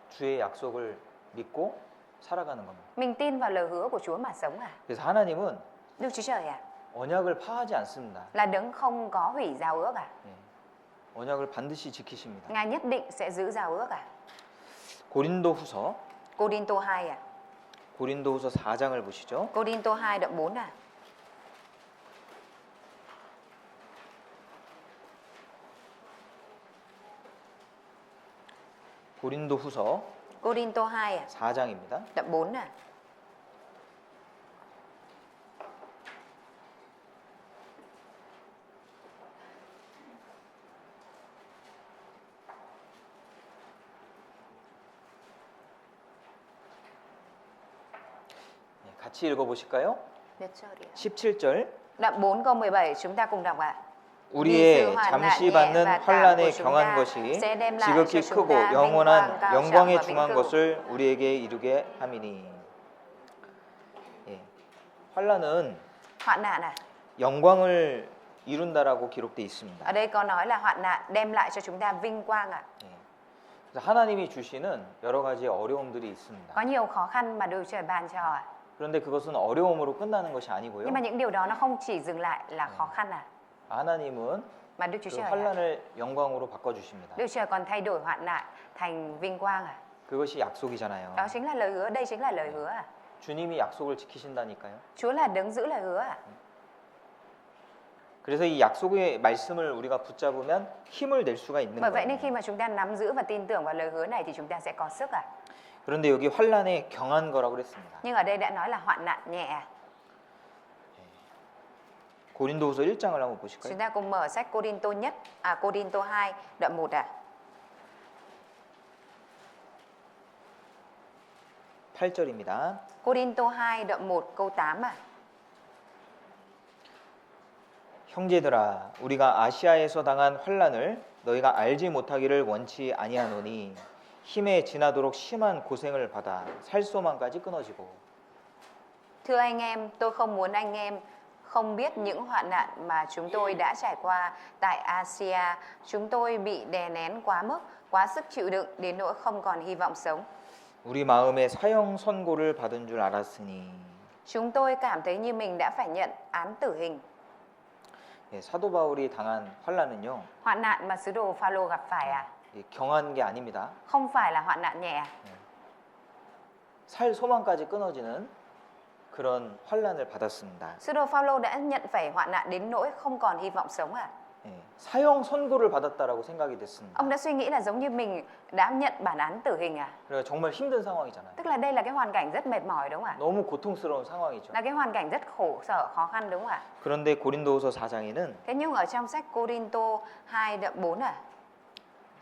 주의 약속을 믿고 살아가는 겁니다. Mình tin vào lời hứa của Chúa mà sống à? 그래서 하나님은 Đức Chúa Trời à? 언약을 파하지 않습니다. là đấng không có hủy giao ước à? 예. 언약을 반드시 지키십니다. Ngài nhất định sẽ giữ giao ước à? 고린도후서 Cô-rin-tô 2 à? 고린도후서 4장을 보시죠. Cô-rin-tô 2 đoạn 4 à? 고린도후서 Cô-rin-tô 2 à? 4장입니다. Đoạn 4 à? 같이 읽어보실까요? Biết chưa đi ạ? 17절 Đoạn 4 câu 17 chúng ta cùng đọc ạ. 우리의 잠시 받는 환란에 경한 것이 지극히 크고 영원한 영광에 중한 것을 우리에게 이루게 함이니. 예. 환란은 Hoạn nạn à? 영광을 이룬다라고 기록돼 있습니다. Ở đây có nói là hoạn nạn đem lại cho chúng ta vinh quang ạ. 예. 그래서 하나님이 주시는 여러 가지 어려움들이 있습니다. Có nhiều khó khăn mà Đức Chúa Trời ban cho ạ. 그런데 그것은 어려움으로 끝나는 것이 아니고요. Nhưng mà những điều đó nó không chỉ dừng lại là khó khăn à. 하나님은 Mà Đức Chúa 그 Trời ạ, 환란을 영광으로 바꿔주십니다. Đức Chúa Trời còn thay đổi hoạn nạn thành vinh quang à. 그것이 약속이잖아요. Đó chính là lời hứa, đây chính là lời hứa à. 주님이 약속을 지키신다니까요. Chúa là đấng giữ lời hứa à. 그래서 이 약속의 말씀을 우리가 붙잡으면 힘을 낼 수가 있는 Bởi vậy 거예요. nên khi mà chúng ta nắm giữ và tin tưởng vào lời hứa này thì chúng ta sẽ có sức à. 그런데 여기 환란에 경한 거라고 그랬습니다. Nhưng ở đây đã nói là hoạn nạn nhẹ à. 고린도후서 1장을 한번 보실까요? Chúng ta cùng mở sách Cô-rin-tô nhất, Cô-rin-tô 2 đoạn 1 ạ. 8절입니다. Cô-rin-tô 2 đoạn 1 câu 8 ạ. 형제들아 우리가 아시아에서 당한 환란을 너희가 알지 못하기를 원치 아니하노니 힘에 지나도록 심한 고생을 받아 살소망까지 끊어지고. Thưa anh em, tôi không muốn anh em không biết những hoạn nạn mà chúng tôi đã trải qua tại Asia. Chúng tôi bị đè nén quá mức, quá sức chịu đựng đến nỗi không còn hy vọng sống. 우리 마음에 사형 선고를 받은 줄 알았으니. Chúng tôi cảm thấy như mình đã phải nhận án tử hình. 예, 사도 바울이 당한 환란은요. Hoạn nạn mà sứ đồ Phaolô gặp phải à? 경한 게 아닙니다. Không phải là hoạn nạn nhẹ à? 살 소망까지 끊어지는 그런 환란을 받았습니다. Sứ đồ Phaolô đã nhận phải hoạn nạn đến nỗi không còn hy vọng sống à? 예, 사형 선고를 받았다라고 생각이 됐습니다. Ông đã suy nghĩ là giống như mình đã nhận bản án tử hình à? 그래서 정말 힘든 상황이잖아요. Tức là đây là cái hoàn cảnh rất mệt mỏi đúng không ạ? 너무 고통스러운 상황이죠. Là cái hoàn cảnh rất khổ sở, khó khăn đúng không ạ? 그런데 고린도후서 4장에는 Thế nhưng ở trong sách Cô-rin-tô 2 đoạn 4 à?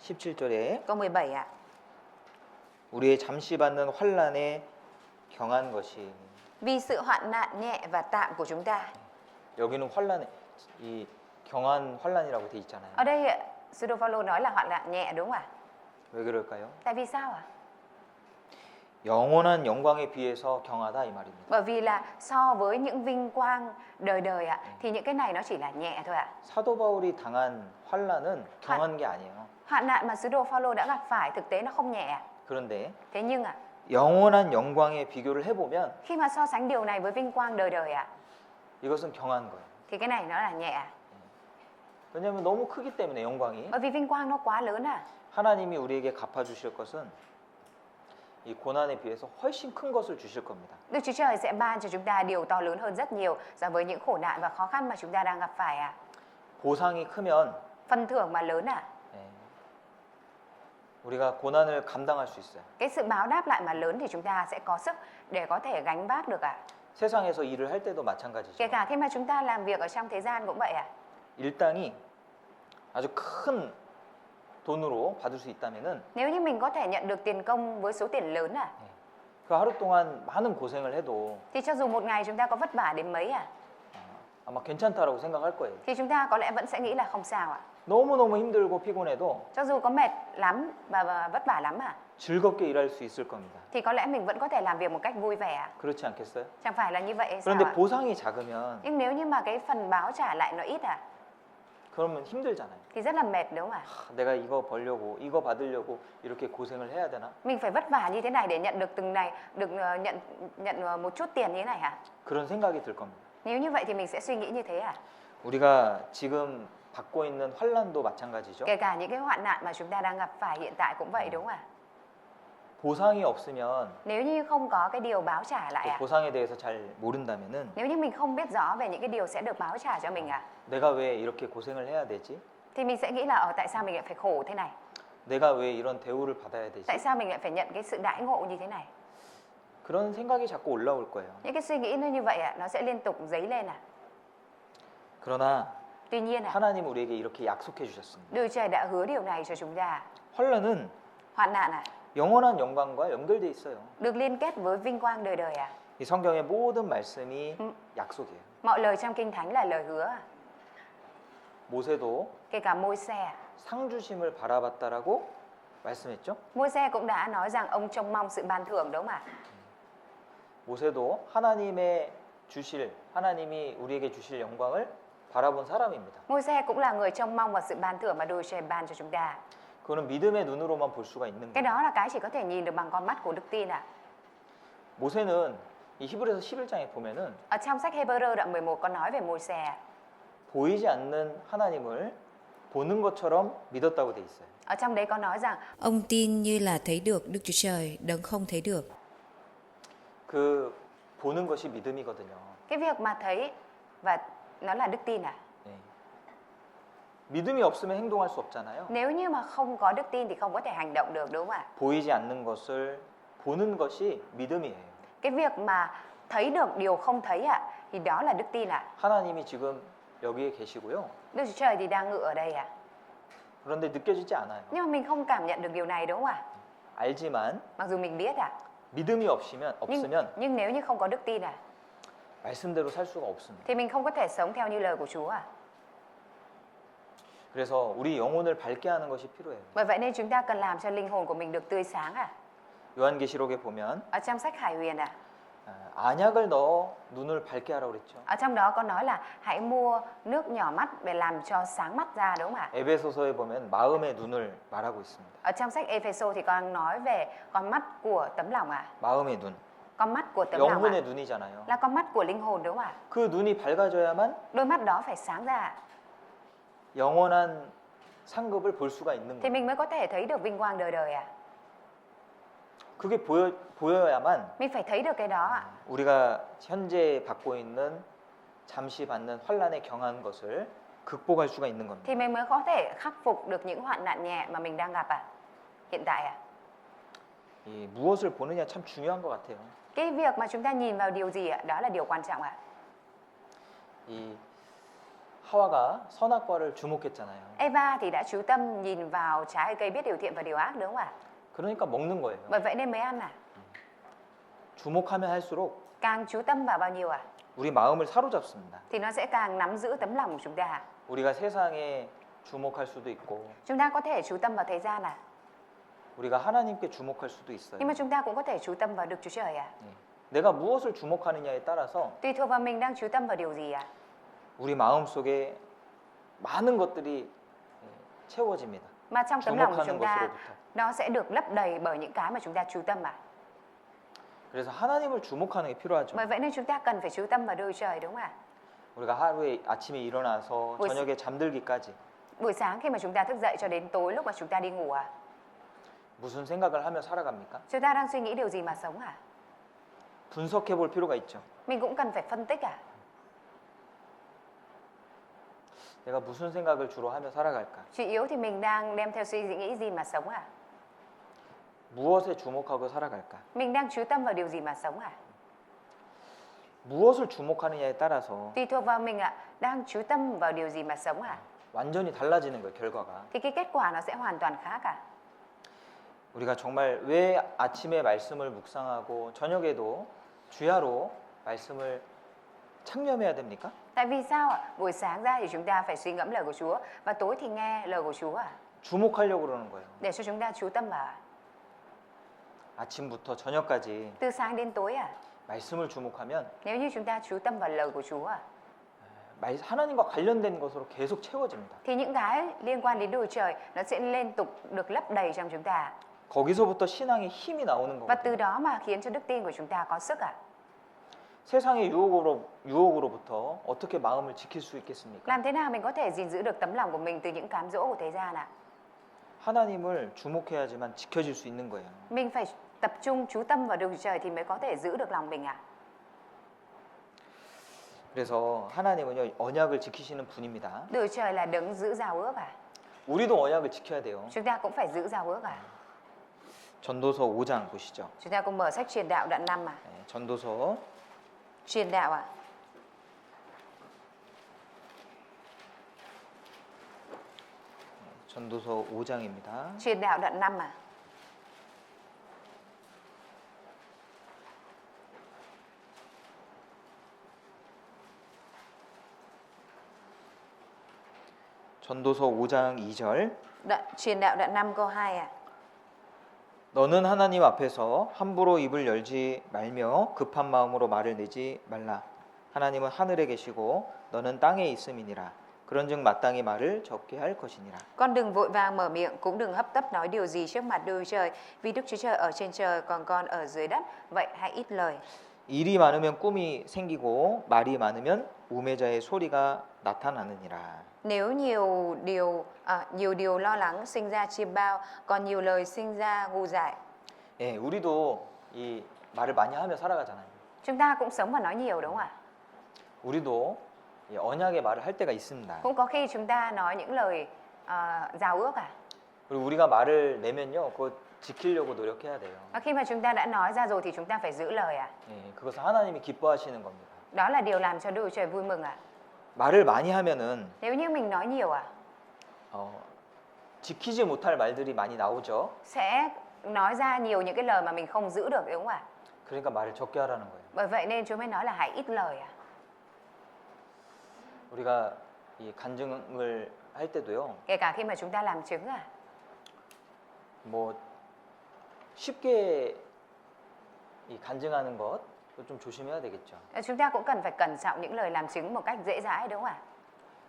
17절에 Câu 17 ạ. 우리의 잠시 받는 환란에 경한 것이. Vì sự hoạn nạn nhẹ và tạm của chúng ta. 여기는 환란에 이 경한 환란이라고 돼 있잖아요. Ở đây sứ đồ Phaolô nói là hoạn nạn nhẹ đúng không ạ? 왜 그럴까요? Tại vì sao ạ? 영원한 영광에 비해서 경하다 이 말입니다. Bởi vì là so với những vinh quang đời đời ạ, thì những cái này nó chỉ là nhẹ thôi ạ. 사도 바울이 당한 환란은 경한 게 아니에요. Hoạn nạn mà sứ đồ Phaolô đã gặp phải thực tế nó không nhẹ ạ. 그런데 Thế nhưng ạ, 영원한 영광에 비교를 해보면 khi mà so sánh điều này với vinh quang đời đời ạ, 이것은 경한 거예요. thì cái này nó là nhẹ ạ. 왜냐하면 너무 크기 때문에 영광이. Bởi vì vinh quang nó quá lớn ạ. 하나님이 우리에게 갚아주실 것은 이 고난에 비해서 훨씬 큰 것을 주실 겁니다. Đức Chúa Trời sẽ ban cho chúng ta điều to lớn hơn rất nhiều so với những khổ nạn và khó khăn mà chúng ta đang gặp phải ạ. 보상이 크면 Phần thưởng mà lớn ạ, 우리가 고난을 감당할 수 있어요. cái sự báo đáp lại mà lớn thì chúng ta sẽ có sức để có thể gánh vác được ạ. 세상에서 일을 할 때도 Kể 마찬가지죠. cả khi mà chúng ta làm việc ở trong thế gian cũng vậy ạ. 일당이 아주 큰 돈으로 받을 수 있다면은 Nếu như mình có thể nhận được tiền công với số tiền lớn ạ, 그 하루 동안 많은 고생을 해도 thì cho dù một ngày chúng ta có vất vả đến mấy ạ, 아마 괜찮다라고 생각할 거예요. thì chúng ta có lẽ vẫn sẽ nghĩ là không sao ạ. 너무너무 힘들고 피곤해도 Cho dù có mệt lắm và vất vả lắm ạ, 즐겁게 일할 수 있을 겁니다. thì có lẽ mình vẫn có thể làm việc một cách vui vẻ ạ. 그렇지 않겠어요? Chẳng phải là như vậy hay sao 그런데 ạ? 보상이 작으면 Nhưng nếu như mà cái phần báo trả lại nó ít ạ, 그러면 힘들잖아요. thì rất là mệt đúng không ạ? 내가 이거 벌려고 이거 받으려고 이렇게 고생을 해야 되나? Mình phải vất vả như thế này để nhận được từng này, được nhận một chút tiền như thế này hả? 그런 생각이 들 겁니다. Nếu như vậy thì mình sẽ suy nghĩ như thế à? 우리가 지금 받고 있는 환란도 마찬가지죠. Kể cả những cái hoạn nạn mà chúng ta đang gặp phải hiện tại cũng vậy đúng không ạ? 보상이 없으면 Nếu như không có cái điều báo trả lại 또 à? 보상에 대해서 잘 모른다면은 Nếu như mình không biết rõ về những cái điều sẽ được báo trả cho mình à? 내가 왜 이렇게 고생을 해야 되지? Thì mình sẽ nghĩ là tại sao mình lại phải khổ thế này? 내가 왜 이런 대우를 받아야 되지? Tại sao mình lại phải nhận cái sự đãi ngộ như thế này? 그런 생각이 자꾸 올라올 거예요. Những cái suy nghĩ nó như vậy ạ, nó sẽ liên tục dấy lên à. 그러나 Tuy nhiên ạ, 하나님 우리에게 이렇게 약속해 주셨습니다. Đức Trời đã hứa điều này cho chúng ta. 환란은 Hoạn nạn ạ, 영원한 영광과 연결돼 있어요. được liên kết với vinh quang đời đời ạ. 이 성경의 모든 말씀이 약속이에요. Mọi lời trong Kinh Thánh là lời hứa. 모세도 Kể cả Môi-se. 상 주심을 바라봤다라고 말씀했죠. Môi-se cũng đã nói rằng ông trông mong sự ban thưởng đúng không ạ? 모세도 하나님이 우리에게 주실 영광을 바라본 사람입니다. Môi-se cũng là người trông mong vào sự ban thưởng mà Đức Trời ban cho chúng ta. 그거는 믿음의 눈으로만 볼 수가 있는 Cái 거예요. đó là cái chỉ có thể nhìn được bằng con mắt của đức tin ạ. 모세는 이 히브리서 11장에 보면은 Ở trong sách Hebrew đoạn 11 có nói về Môi-se. 보이지 않는 하나님을 보는 것처럼 믿었다고 돼 있어요. Ở trong đấy có nói rằng Ông tin như là thấy được Đức Chúa Trời, đấng không thấy được. 그 보는 것이 믿음이거든요. cái việc mà thấy và nó là đức tin à? 네. 믿음이 없으면 행동할 수 없잖아요. Nếu như mà không có đức tin thì không có thể hành động được đúng không ạ? 보이지 않는 것을 보는 것이 믿음이에요. Cái việc mà thấy được điều không thấy ạ thì đó là đức tin ạ. 하나님이 지금 여기에 계시고요. Đức Chúa Trời thì đang ngự ở đây ạ. 그런데 느껴지지 않아요. Nhưng mà mình không cảm nhận được điều này đúng không ạ? 알지만 Mặc dù mình biết ạ. 믿음이 없으면 Nhưng nếu như không có đức tin ạ 말씀대로 살 수가 없습니다. thì mình không có thể sống theo như lời của Chúa ạ. 그래서 우리 영혼을 밝게 하는 것이 필요해요. Bởi vậy nên chúng ta cần làm cho linh hồn của mình được tươi sáng ạ. 요한계시록에 보면 Ở trong sách Khải Huyền ạ, 안약을 넣어 눈을 밝게 하라고 그랬죠. ở trong đó có nói là hãy mua nước nhỏ mắt để làm cho sáng mắt ra đúng không ạ? 에베소서에 보면 마음의 눈을 말하고 있습니다. Ở trong sách Ephesos thì còn nói về con mắt của tấm lòng ạ. 마음의 눈, Con mắt của tấm lòng ạ. 영혼의 눈이잖아요. Là con mắt của linh hồn đúng không ạ? 그 눈이 밝아져야만 Đôi mắt đó phải sáng ra ạ. 영원한 상급을 볼 수가 있는 Thì 거예요. mình mới có thể thấy được vinh quang đời đời ạ. 그게 보여야만 Mình phải thấy được cái đó ạ. 우리가 현재 받고 있는 잠시 받는 환란에 경한 것을 극복할 수가 있는 겁니다. Thì mình mới có thể khắc phục được những hoạn nạn nhẹ mà mình đang gặp ạ. Hiện tại ạ. 이 무엇을 보느냐 참 중요한 것 같아요. Cái việc mà chúng ta nhìn vào điều gì ạ, đó là điều quan trọng ạ. 이 하와가 선악과를 주목했잖아요. Eva thì đã chú tâm nhìn vào trái cây biết điều thiện và điều ác đúng không ạ? 그러니까 먹는 거예요. Bởi vậy nên mới ăn à? 주목하면 할수록 Càng chú tâm vào bao nhiêu ạ? 우리 마음을 사로잡습니다. Thì nó sẽ càng nắm giữ tấm lòng của chúng ta. 우리가 세상에 주목할 수도 있고 Chúng ta có thể chú tâm vào thế gian à? 우리가 하나님께 주목할 수도 있어요. Nhưng mà chúng ta cũng có thể chú tâm vào Đức Chúa Trời à? 내가 무엇을 주목하느냐에 따라서 Tùy thuộc vào mình đang chú tâm vào điều gì à? 우리 마음속에 많은 것들이 채워집니다. Mà trong tấm lòng của 주목하는 chúng ta, 것으로부터. nó sẽ được lấp đầy bởi những cái mà chúng ta chú tâm à? 그래서 하나님을 주목하는 게 필요하죠. Bởi vậy nên chúng ta cần phải chú tâm vào Đức Chúa Trời đúng không ạ? 우리가 하루에 아침에 일어나서 뭐 저녁에 잠들기까지 Buổi sáng khi mà chúng ta thức dậy cho đến tối lúc mà chúng ta đi ngủ à? 무슨 생각을 하며 살아갑니까? Chúng ta đang suy nghĩ điều gì mà sống à? 분석해 볼 필요가 있죠. Mình cũng cần phải phân tích à? 내가 무슨 생각을 주로 하며 살아갈까? Chủ yếu thì mình đang đem theo suy nghĩ gì mà sống à? 무엇에 주목하고 살아갈까? Mình đang chú tâm vào điều gì mà sống à? 무엇을 주목하느냐에 따라서 Tùy thuộc vào mình ạ, đang chú tâm vào điều gì mà sống à? 완전히 달라지는 거예요, 결과가. Thì cái kết quả nó sẽ hoàn toàn khác à? 우리가 정말 왜 아침에 말씀을 묵상하고 저녁에도 주야로 말씀을 창념해야 됩니까? Tại vì sao ạ? Buổi sáng ra thì chúng ta phải suy ngẫm lời của Chúa và tối thì nghe lời của Chúa à? 주목하려고 그러는 거예요. Để cho chúng ta chú tâm vào à? 아침부터 저녁까지 Từ sáng đến tối à? 말씀을 주목하면 Nếu như chúng ta chú tâm vào lời của Chúa à? 하나님과 관련된 것으로 계속 채워집니다. Thì những cái liên quan đến Đức Trời nó sẽ liên tục được lấp đầy trong chúng ta. 거기서부터 신앙의 힘이 나오는 Và từ 거거든요. đó mà khiến cho đức tin của chúng ta có sức à? 세상의 유혹으로부터 어떻게 마음을 지킬 수 있겠습니까? Làm thế nào mình có thể gìn giữ được tấm lòng của mình từ những cám dỗ của thế gian ạ? 하나님을 주목해야지만 지켜질 수 있는 거예요. Mình phải tập trung chú tâm vào Đức Chúa Trời thì mới có thể giữ được lòng mình ạ. 그래서 하나님은요 언약을 지키시는 분입니다. Đức Chúa Trời là đấng giữ giao ước à? 우리도 언약을 지켜야 돼요. Chúng ta cũng phải giữ giao ước à? 전도서 5장 보시죠. Chúng ta cùng mở sách Truyền đạo đoạn 5 à? 네, 전도서 Truyền đạo à? 전도서 5장입니다. Truyền đạo đoạn 5 à? 전도서 5장 2절. Truyền đạo đoạn 5 câu 2 à? 너는 하나님 앞에서 함부로 입을 열지 말며 급한 마음으로 말을 내지 말라. 하나님은 하늘에 계시고 너는 땅에 있음이니라. 그런즉 마땅히 말을 적게 할 것이니라. Con đừng vội vàng mở miệng, cũng đừng hấp tấp nói điều gì trước mặt Đức Chúa Trời, vì Đức Chúa Trời ở trên trời, còn con ở dưới đất, vậy hãy ít lời. 일이 많으면 꿈이 생기고 말이 많으면 우매자의 소리가 나타나느니라. Nếu nhiều điều lo lắng sinh ra chiêm bao, còn nhiều lời sinh ra ngu dại. 예, 우리도 이 말을 많이 하며 살아가잖아요. Chúng ta cũng sống và nói nhiều đúng không ạ? 우리도 이 언약의 말을 할 때가 있습니다. Cũng có khi chúng ta nói những lời giao ước à? 그리고 우리가 말을 내면요, 그거 지키려고 노력해야 돼요. Và khi mà chúng ta đã nói ra rồi thì chúng ta phải giữ lời à? 예, 그것은 하나님이 기뻐하시는 겁니다. Đó là điều làm cho Đức Chúa Trời vui mừng à? 말을 많이 하면은 Nếu như mình nói nhiều à? 지키지 못할 말들이 많이 나오죠. Sẽ nói ra nhiều những cái lời mà mình không giữ được đúng không ạ? 그러니까 말을 적게 하라는 거예요. Bởi vậy nên Chúa mới nói là hãy ít lời à? 우리가 이 간증을 할 때도요. Kể cả khi mà chúng ta làm chứng à? 뭐 쉽게 이 간증하는 것 좀 조심해야 되겠죠. Chúng ta cũng cần phải cẩn trọng những lời làm chứng một cách dễ dãi đúng không ạ?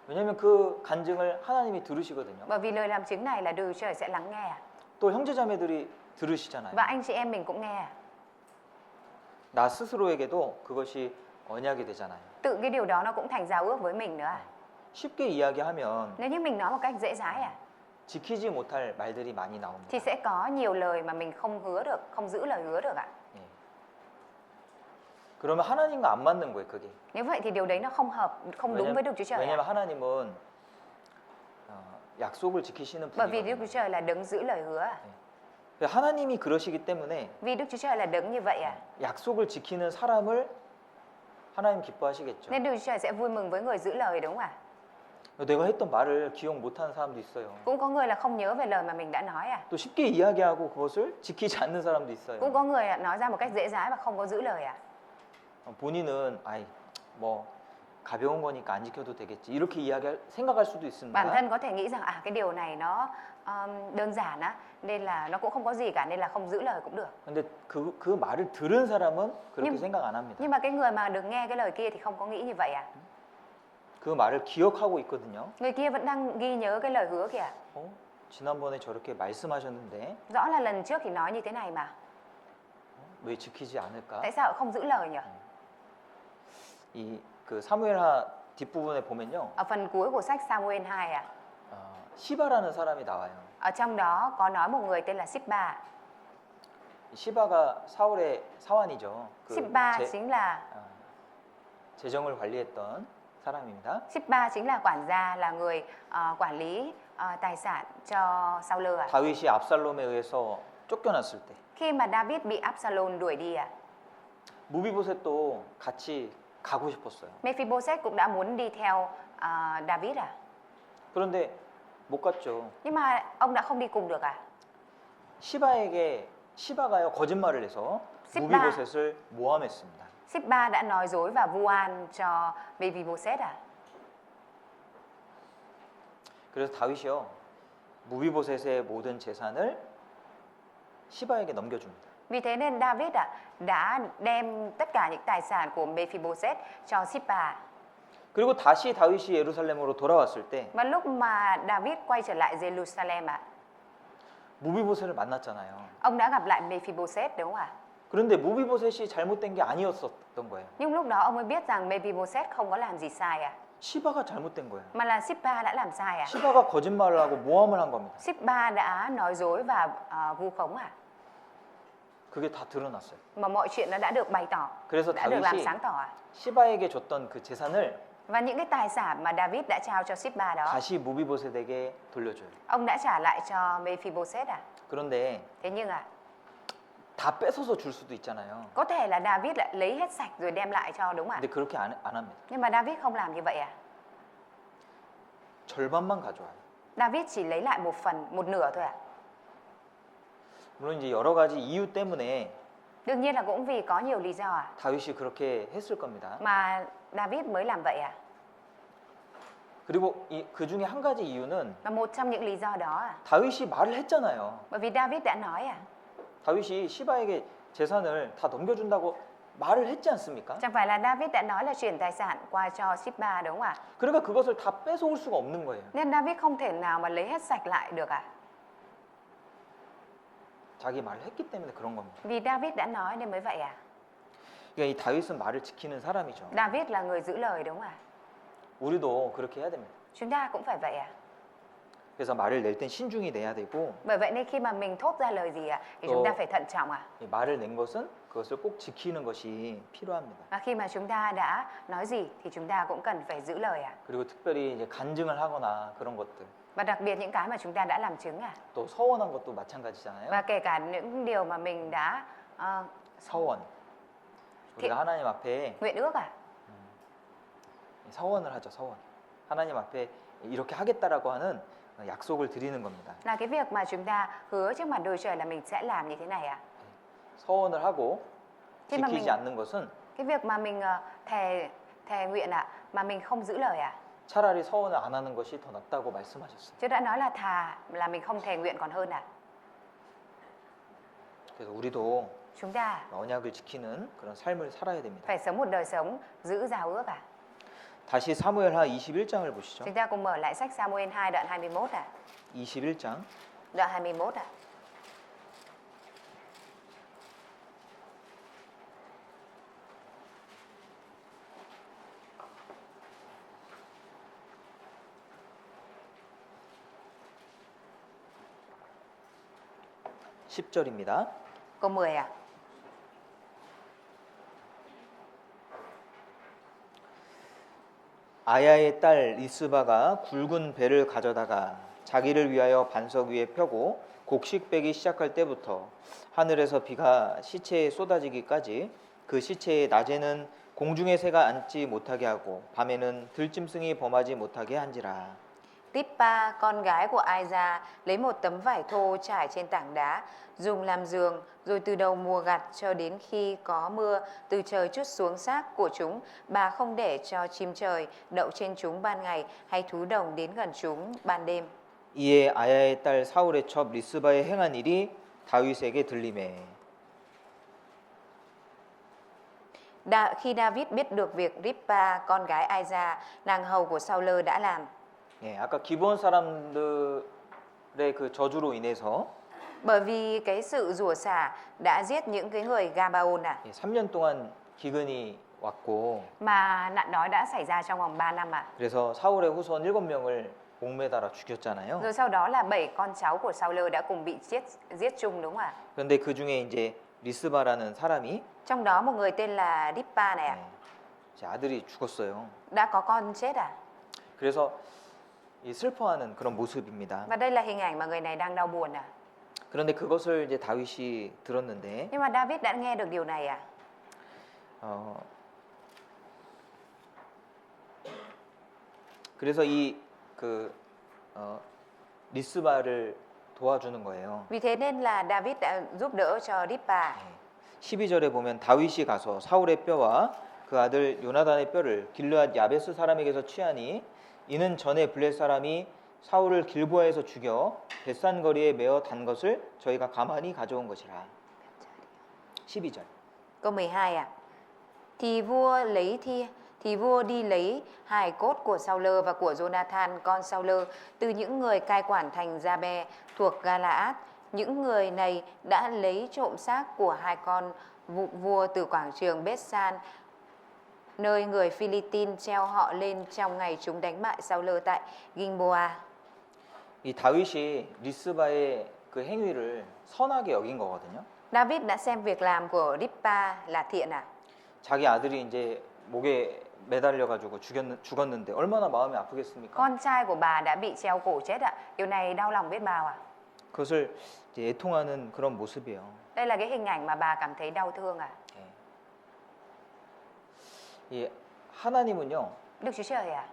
왜냐하면 그 간증을 하나님이 들으시거든요. Bởi vì lời làm chứng này là Đức Chúa Trời sẽ lắng nghe à? 또 형제자매들이 들으시잖아요. Và anh chị em mình cũng nghe à? 나 스스로에게도 그것이 언약이 되잖아요. Tự cái điều đó nó cũng thành giao ước với mình nữa à? 쉽게 이야기하면 Nếu như mình nói một cách dễ dãi à? 지키지 못할 말들이 많이 Thì 나옵니다. sẽ có nhiều lời mà mình không hứa được, không giữ lời hứa được ạ. 예. 그러면 하나님과 안 맞는 거예요, 그게. Nếu vậy thì điều đấy nó không hợp, không đúng với Đức Chúa Trời 왜냐면 ạ. 하나님은 약속을 지키시는 Bởi vì Đức Chúa 분이거든요. Trời là đấng giữ lời hứa à? 하나님이 그러시기 때문에 Vì Đức Chúa Trời là đấng như vậy à? 약속을 지키는 사람을 하나님 기뻐하시겠죠. Nên Đức Chúa Trời sẽ vui mừng với người giữ lời đúng không ạ? 내가 했던 말을 기억 못하는 사람도 있어요. Cũng có người là không nhớ về lời mà mình đã nói à? 또 쉽게 이야기하고 그것을 지키지 않는 사람도 있어요. Cũng có người nói ra một cách dễ dãi và không có giữ lời à? 본인은 뭐 가벼운 거니까 안 지켜도 되겠지 이렇게 생각할 수도 있습니다. Bản thân có thể nghĩ rằng cái điều này nó đơn giản á, nên là nó cũng không có gì cả, nên là không giữ lời cũng được. 근데 그 말을 들은 사람은 그렇게 Nhưng- 생각 안 합니다. Nhưng mà cái người mà được nghe cái lời kia thì không có nghĩ như vậy à? 그 말을 기억하고 있거든요. Người kia vẫn đang ghi nhớ cái lời hứa kìa. 지난번에 저렇게 말씀하셨는데 Rõ là lần trước thì nói như thế này mà. 왜 지키지 않을까? Tại sao không giữ lời nhỉ? 그 사무엘하 뒷부분에 보면요. Ở phần cuối của sách Samuel 2 à? 시바라는 사람이 나와요. Ở trong đó có nói một người tên là Sip-ba. 시바가 사울의 사환이죠. Sip-ba chính là 재정을 관리했던 사람입니다. Sip-ba chính là quản gia, là người quản lý tài sản cho Saul à? 다윗이 압살롬에 의해서 쫓겨났을 때 Khi mà David bị Absalom đuổi đi à? 무비보셋도 같이 가고 싶었어요. Mephibosheth cũng đã muốn đi theo David à? 그런데 못 갔죠. Nhưng mà ông đã không đi cùng được à? 시바가요 거짓말을 해서 시바. 무비보셋을 모함했습니다. Sip-ba đã nói dối và vu oan cho Mephibosheth à? 그래서 다윗이요 무비보셋의 모든 재산을 시바에게 넘겨줍니다. Vì thế nên David đã đem tất cả những tài sản của Mephibosheth cho Sip-ba. 그리고 다시 다윗이 예루살렘으로 돌아왔을 때 Và lúc mà David quay trở lại Jerusalem ạ, 무비보셋을 만났잖아요. ông đã gặp lại Mephibosheth đúng không ạ? 그런데 무비보셋이 잘못된 게 아니었었던 거예요. Nhưng lúc đó ông mới biết rằng Mephibosheth không có làm gì sai à, 시바가 잘못된 거예요. mà là Sip-ba đã làm sai à. 시바가 거짓말을 하고 모함을 한 겁니다. Sip-ba đã nói dối và vu khống à. 그게 다 드러났어요. Mà mọi chuyện nó đã được bày tỏ, 그래서 đã được làm 다윗이 sáng tỏ à. 시바에게 줬던 그 재산을 Và những cái tài sản mà David đã trao cho Sip-ba đó, 다시 무비보셋에게 돌려줘요. ông đã trả lại cho Mephibosheth à. 그런데 Thế nhưng 다 뺏어서 줄 수도 있잖아요. có thể là David lại lấy hết sạch rồi đem lại cho, đúng không ạ? 근데 그렇게 안 합니다. Nhưng mà David không làm như vậy à. 절반만 가져와요. David chỉ lấy lại một nửa thôi à. 물론 이제 여러 가지 이유 때문에 Đương nhiên là cũng vì có nhiều lý do à, 다윗이 그렇게 했을 겁니다. mà David mới làm vậy à. 그리고 그 중에 한 가지 이유는 Và một trong những lý do đó à, 다윗이 말을 했잖아요. bởi vì David đã nói à. 다윗이 시바에게 재산을 다 넘겨준다고 말을 했지 않습니까? Chẳng phải là David đã nói là chuyển tài sản qua cho Sip-ba đúng không ạ? 그러니까 그것을 다 뺏어올 수가 없는 거예요. Nên David không thể nào mà lấy hết sạch lại được à. 자기 말을 했기 때문에 그런 겁니다. Vì David đã nói nên mới vậy à. 그러니까 이 다윗은 말을 지키는 사람이죠. David là người giữ lời đúng không ạ? 우리도 그렇게 해야 됩니다. Chúng ta cũng phải vậy à. 그래서 말을 낼 땐 신중히 내야 되고 Bởi vậy nên khi mà mình thốt ra lời gì thì chúng ta phải thận trọng à. 이 말을 낸 것은 그것을 꼭 지키는 것이 필요합니다. Và khi mà chúng ta đã nói gì thì chúng ta cũng cần phải giữ lời à. 그리고 특별히 이제 간증을 하거나 그런 것들, Và đặc biệt những cái mà chúng ta đã làm chứng à. 또 서원한 것도 마찬가지잖아요. Và kể cả những điều mà mình đã 서원. 우리가 하나님 앞에 nguyện ước à. 서원을 하죠. 서원. 하나님 앞에 이렇게 하겠다라고 하는 약속을 드리는 겁니다. Là cái việc mà chúng ta hứa trước mặt đôi trời là mình sẽ làm như thế này à. 서원을 하고 Khi mà 지키지 않는 것은 cái việc mà mình thề nguyện à mà mình không giữ lời à. 차라리 서원을 안 하는 것이 더 낫다고 말씀하셨어요. Chứ đã nói là thà là mình không thề nguyện còn hơn à. 그래서 우리도 Chúng ta 언약을 지키는 그런 삶을 살아야 됩니다. phải sống một đời sống giữ giao ước à. 다시 사무엘하 21장을 보시죠. Chúng ta cùng mở lại sách Samuel 2 đoạn 21 à. 21장 Đoạn 21 à. (10절입니다) Câu 10 à. 아야의 딸 리스바가 굵은 배를 가져다가 자기를 위하여 반석 위에 펴고 곡식 빼기 시작할 때부터 하늘에서 비가 시체에 쏟아지기까지 그 시체에 낮에는 공중의 새가 앉지 못하게 하고 밤에는 들짐승이 범하지 못하게 한지라. Tippa, con gái của Aiza, lấy một tấm vải thô trải trên tảng đá, dùng làm giường, rồi từ đầu mùa gặt cho đến khi có mưa, từ trời trút xuống xác của chúng. Bà không để cho chim trời đậu trên chúng ban ngày, hay thú đồng đến gần chúng ban đêm. 이에 아야의 딸 사울의 첩 리스바의 행한 일이 다윗에게 들리매. Khi David biết được việc Rippa, con gái Aiza, nàng hầu của Saul đã làm. 예, 아까 기브온 사람들의 그 저주로 인해서 Bởi vì cái sự rủa xả đã giết những cái người Gabaon à. 3년 동안 기근이 왔고 Mà nạn đói đã xảy ra trong vòng 3 năm à. 그래서 사울의 후손 7명을 목매달아 죽였잖아요. Rồi sau đó là 7 con cháu của Saul đã cùng bị giết chung đúng không ạ? 그런데 그 중에 이제 리스바라는 사람이 Trong đó một người tên là Rippa này ạ, 제 아들이 죽었어요. đã có con chết à? 그래서 이 슬퍼하는 그런 모습입니다. Và đây là hình ảnh mà người này đang đau buồn à? 그런데 그것을 이제 다윗이 들었는데 Nhưng mà David đã nghe được điều này à? 그래서 리스바를 도와주는 거예요. Vì thế nên là David đã giúp đỡ cho Rippa. 12절에 보면 다윗이 가서 사울의 뼈와 그 아들 요나단의 뼈를 길르앗 야베스 사람에게서 취하니 이는 전에 블렛 사람이 사울을 길보아에서 죽여 벳산 거리에 메어 단 것을 저희가 가만히 가져온 것이라. 12절. Câu 12 à. Thì vua đi lấy hài cốt của Saul và của Jonathan con Saul từ những người cai quản thành Giabe thuộc Galaad. Những người này đã lấy trộm xác của hai con vua từ quảng trường Bethsan, nơi người Philippines treo họ lên trong ngày chúng đánh bại Saul tại Gilboa. 이 다윗이 리스바의 그 행위를 선하게 여긴 거거든요. David đã xem việc làm của Rizpa là thiện à? 자기 아들이 이제 목에 매달려 가지고 죽었는데 얼마나 마음이 아프겠습니까? Con trai của bà đã bị treo cổ chết ạ. Điều này đau lòng biết bao à? 그것을 이제 애통하는 그런 모습이에요. Đây là cái hình ảnh mà bà cảm thấy đau thương à? 이 하나님은요 Đức Chúa Trời à?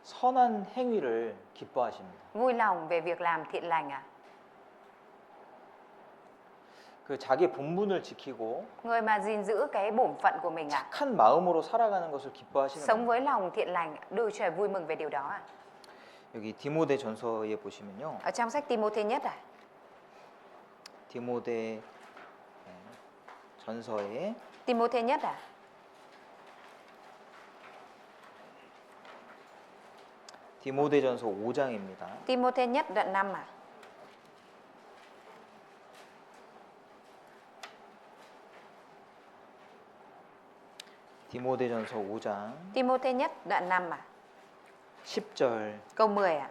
선한 행위를 기뻐하십니다. Vui lòng về việc làm thiện lành à? 그 자기 본분을 지키고 Người mà gìn giữ cái bổn phận của mình à? 착한 마음으로 살아가는 것을 기뻐하시는 Sống 거예요. với lòng thiện lành, Đức Chúa Trời vui mừng về điều đó à? 여기 디모데 전서에 보시면요. Ở trong sách Timôthê nhất à? 디모데 전서에 Timôthê nhất à? 디모데전서 5장입니다. Timôthê nhất đoạn 5 à? 디모데전서 5장 Timôthê nhất đoạn 5 à? 10절 Câu 10 à?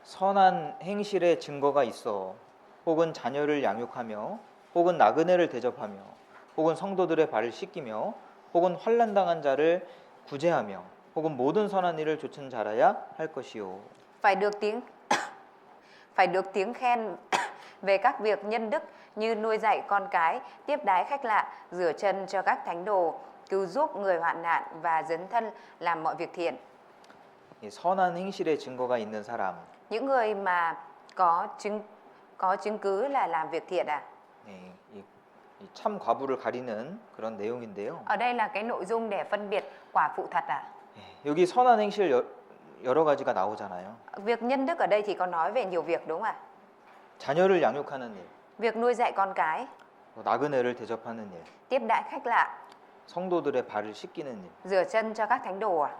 선한 행실의 증거가 있어 혹은 자녀를 양육하며 혹은 나그네를 대접하며 혹은 성도들의 발을 씻기며 혹은 환난 당한 자를 구제하며 혹은 모든 선한 일을 좇은 자라야 할 것이요. Phải được tiếng phải được tiếng khen về các việc nhân đức như nuôi dạy con cái, tiếp đái khách lạ, rửa chân cho các thánh đồ, cứu giúp người hoạn nạn và dấn thân làm mọi việc thiện. 이 선한 행실의 증거가 있는 사람. Những người mà có chứng cứ là làm việc thiện à? 네, 참 과부를 가리는 그런 내용인데요. Ở đây là cái nội dung để phân biệt quả phụ thật à? 여기 선한 행실 여러 가지가 나오잖아요. Việc nhân đức ở đây thì có nói về nhiều việc đúng không ạ? 자녀를 양육하는 일, Việc nuôi dạy con cái, 또 나그네를 대접하는 일, tiếp đãi khách lạ, 성도들의 발을 씻기는 일. rửa chân cho các thánh đồ à?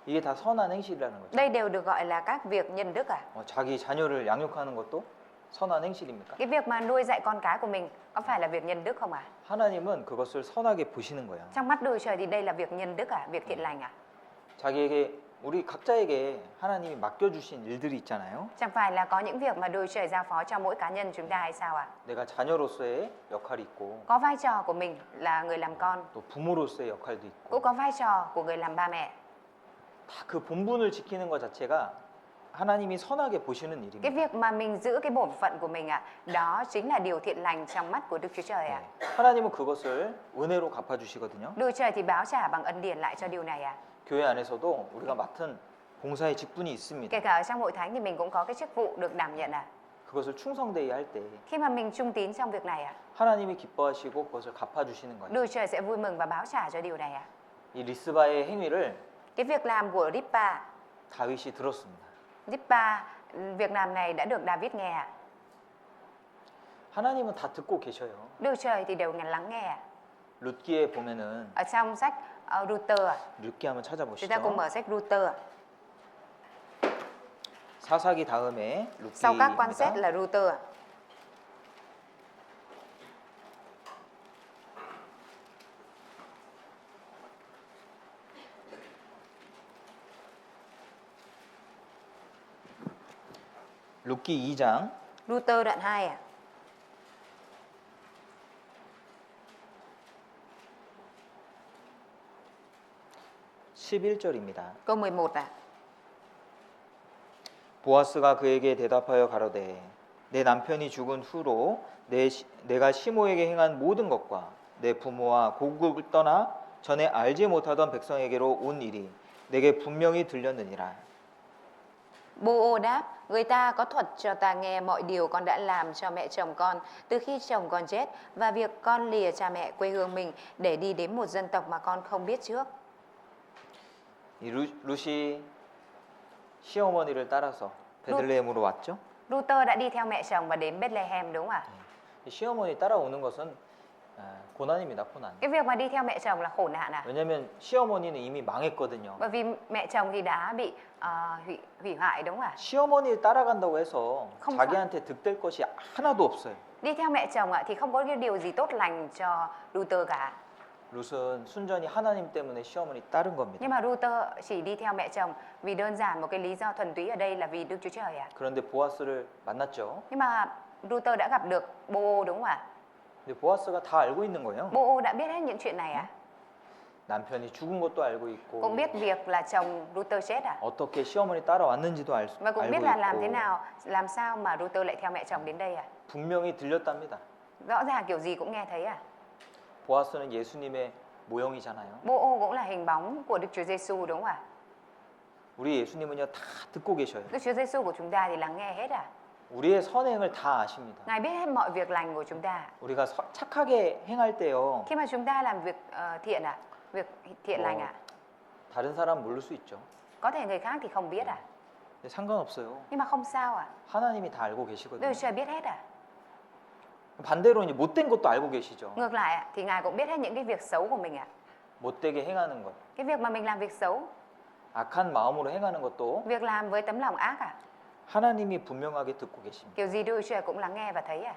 이게 다 선한 행실이라는 거죠. Đây đều được gọi là các việc nhân đức à? 자기 자녀를 양육하는 것도 선한 행실입니까? Cái việc mà nuôi dạy con cái của mình có phải là việc nhân đức không ạ? 하나님은 그것을 선하게 보시는 거예요. Trong mắt Đức Trời thì đây là việc nhân đức à? Việc thiện lành à? 자기에게 우리 각자에게 하나님이 맡겨주신 일들이 있잖아요. Chẳng phải là có những việc mà Đức Trời giao phó cho mỗi cá nhân chúng ta hay sao ạ? 내가 자녀로서의 역할이 있고 Có vai trò của mình là người làm con, 또 부모로서의 역할도 있고 cũng có vai trò của người làm ba mẹ. 다 그 본분을 지키는 것 자체가 하나님이 선하게 보시는 Cái 일입니다. việc mà mình giữ cái bổn phận của mình ạ, đó chính là điều thiện lành trong mắt của Đức Chúa Trời ạ. 하나님은 그것을 은혜로 갚아주시거든요. Đức Trời thì báo trả bằng ân điển lại cho điều này ạ. 교회 안에서도 우리가 맡은 봉사의 직분이 있습니다. Kể cả ở trong hội thánh thì mình cũng có cái chức vụ được đảm nhận ạ. 그것을 충성되이 할 때 Khi mà mình trung tín trong việc này ạ, 하나님이 기뻐하시고 그것을 갚아주시는 거예요. Đức Trời sẽ vui mừng và báo trả cho điều này ạ. 이 리스바의 행위를 Cái việc làm của Rizpa, 다윗이 들었습니다. việc làm này đã được David nghe ạ. 하나님은 다 듣고 계셔요. Đức Trời thì đều lắng nghe ạ. 룻기에 보면은 Ở trong sách Ruther ạ, 룻기 한번 chúng ta cùng 찾아보시죠. mở sách Ruther ạ. 사사기 다음에 Sau các quan xét 룻기입니다. là Ruther ạ. 룻기 2장 Ruther đoạn 2 ạ. (11절입니다) Câu 11 ạ. 보아스가 그에게 대답하여 가로되 내 남편이 죽은 후로 내가 시모에게 행한 모든 것과 내 부모와 고국을 떠나 전에 알지 못하던 백성에게로 온 일이 내게 분명히 들렸느니라. Bô-ô đáp, người ta có thuật cho ta nghe mọi điều con đã làm cho mẹ chồng con từ khi chồng con chết và việc con lìa cha mẹ quê hương mình để đi đến một dân tộc mà con không biết trước. 이 룻이 시어머니를 따라서 베들레헴으로 왔죠. Ruther đã đi theo mẹ chồng và đến Bethlehem đúng không ạ? 이 시어머니 따라오는 것은 고난입니다. 고난. Cái việc mà đi theo mẹ chồng là khổ nạn à? 왜냐하면 시어머니는 이미 망했거든요. Bởi vì mẹ chồng thì đã bị hủy hoại đúng không ạ? 시어머니를 따라간다고 해서 không 자기한테 득될 것이 하나도 없어요. Đi theo mẹ chồng ạ thì không có cái điều gì tốt lành cho Ruther cả. 룻은 순전히 하나님 때문에 시어머니 따른 겁니다. Nhưng mà Ruther chỉ đi theo mẹ chồng vì đơn giản một cái lý do thuần túy ở đây là vì Đức Chúa Trời ạ. 그런데 보아스를 만났죠. Nhưng mà Ruther đã gặp được Bô đúng không ạ? 근데 보아스가 다 알고 있는 거예요. Bô đã biết hết những chuyện này ạ. 남편이 죽은 것도 알고 있고 Cũng biết việc là chồng Ruther chết à? 어떻게 시어머니 따라왔는지도 Và cũng biết 알고 là làm thế 있고 nào, làm sao mà Ruther lại theo mẹ chồng đến đây à? 분명히 들렸답니다. Rõ ràng kiểu gì cũng nghe thấy à? 보아스는 예수님의 모형이잖아요. Bô cũng là hình bóng của Đức Chúa Giêsu đúng không ạ? 우리 예수님은요 다 듣고 계셔요. Đức Chúa Giêsu của chúng ta thì lắng nghe hết à? 우리의 선행을 다 아십니다. Ngài biết hết mọi việc lành của chúng ta. 우리가 착하게 행할 때요 Khi mà chúng ta làm việc thiện à? Việc thiện lành à? 다른 사람 모를 수 있죠. Có thể người khác thì không biết à? 근데 상관없어요. Nhưng mà không sao à? 하나님이 다 알고 Đức 계시거든요. Chúa Trời biết hết à? 반대로 이제 못된 것도 알고 계시죠. Ngược lại ạ, thì Ngài cũng biết hết những cái việc xấu của mình ạ. 못되게 행하는 것, Cái việc mà mình làm việc xấu, 악한 마음으로 행하는 것도 việc làm với tấm lòng ác à? 하나님이 분명하게 듣고 계십니다. Kiểu gì Đức Chúa Trời cũng lắng nghe và thấy à?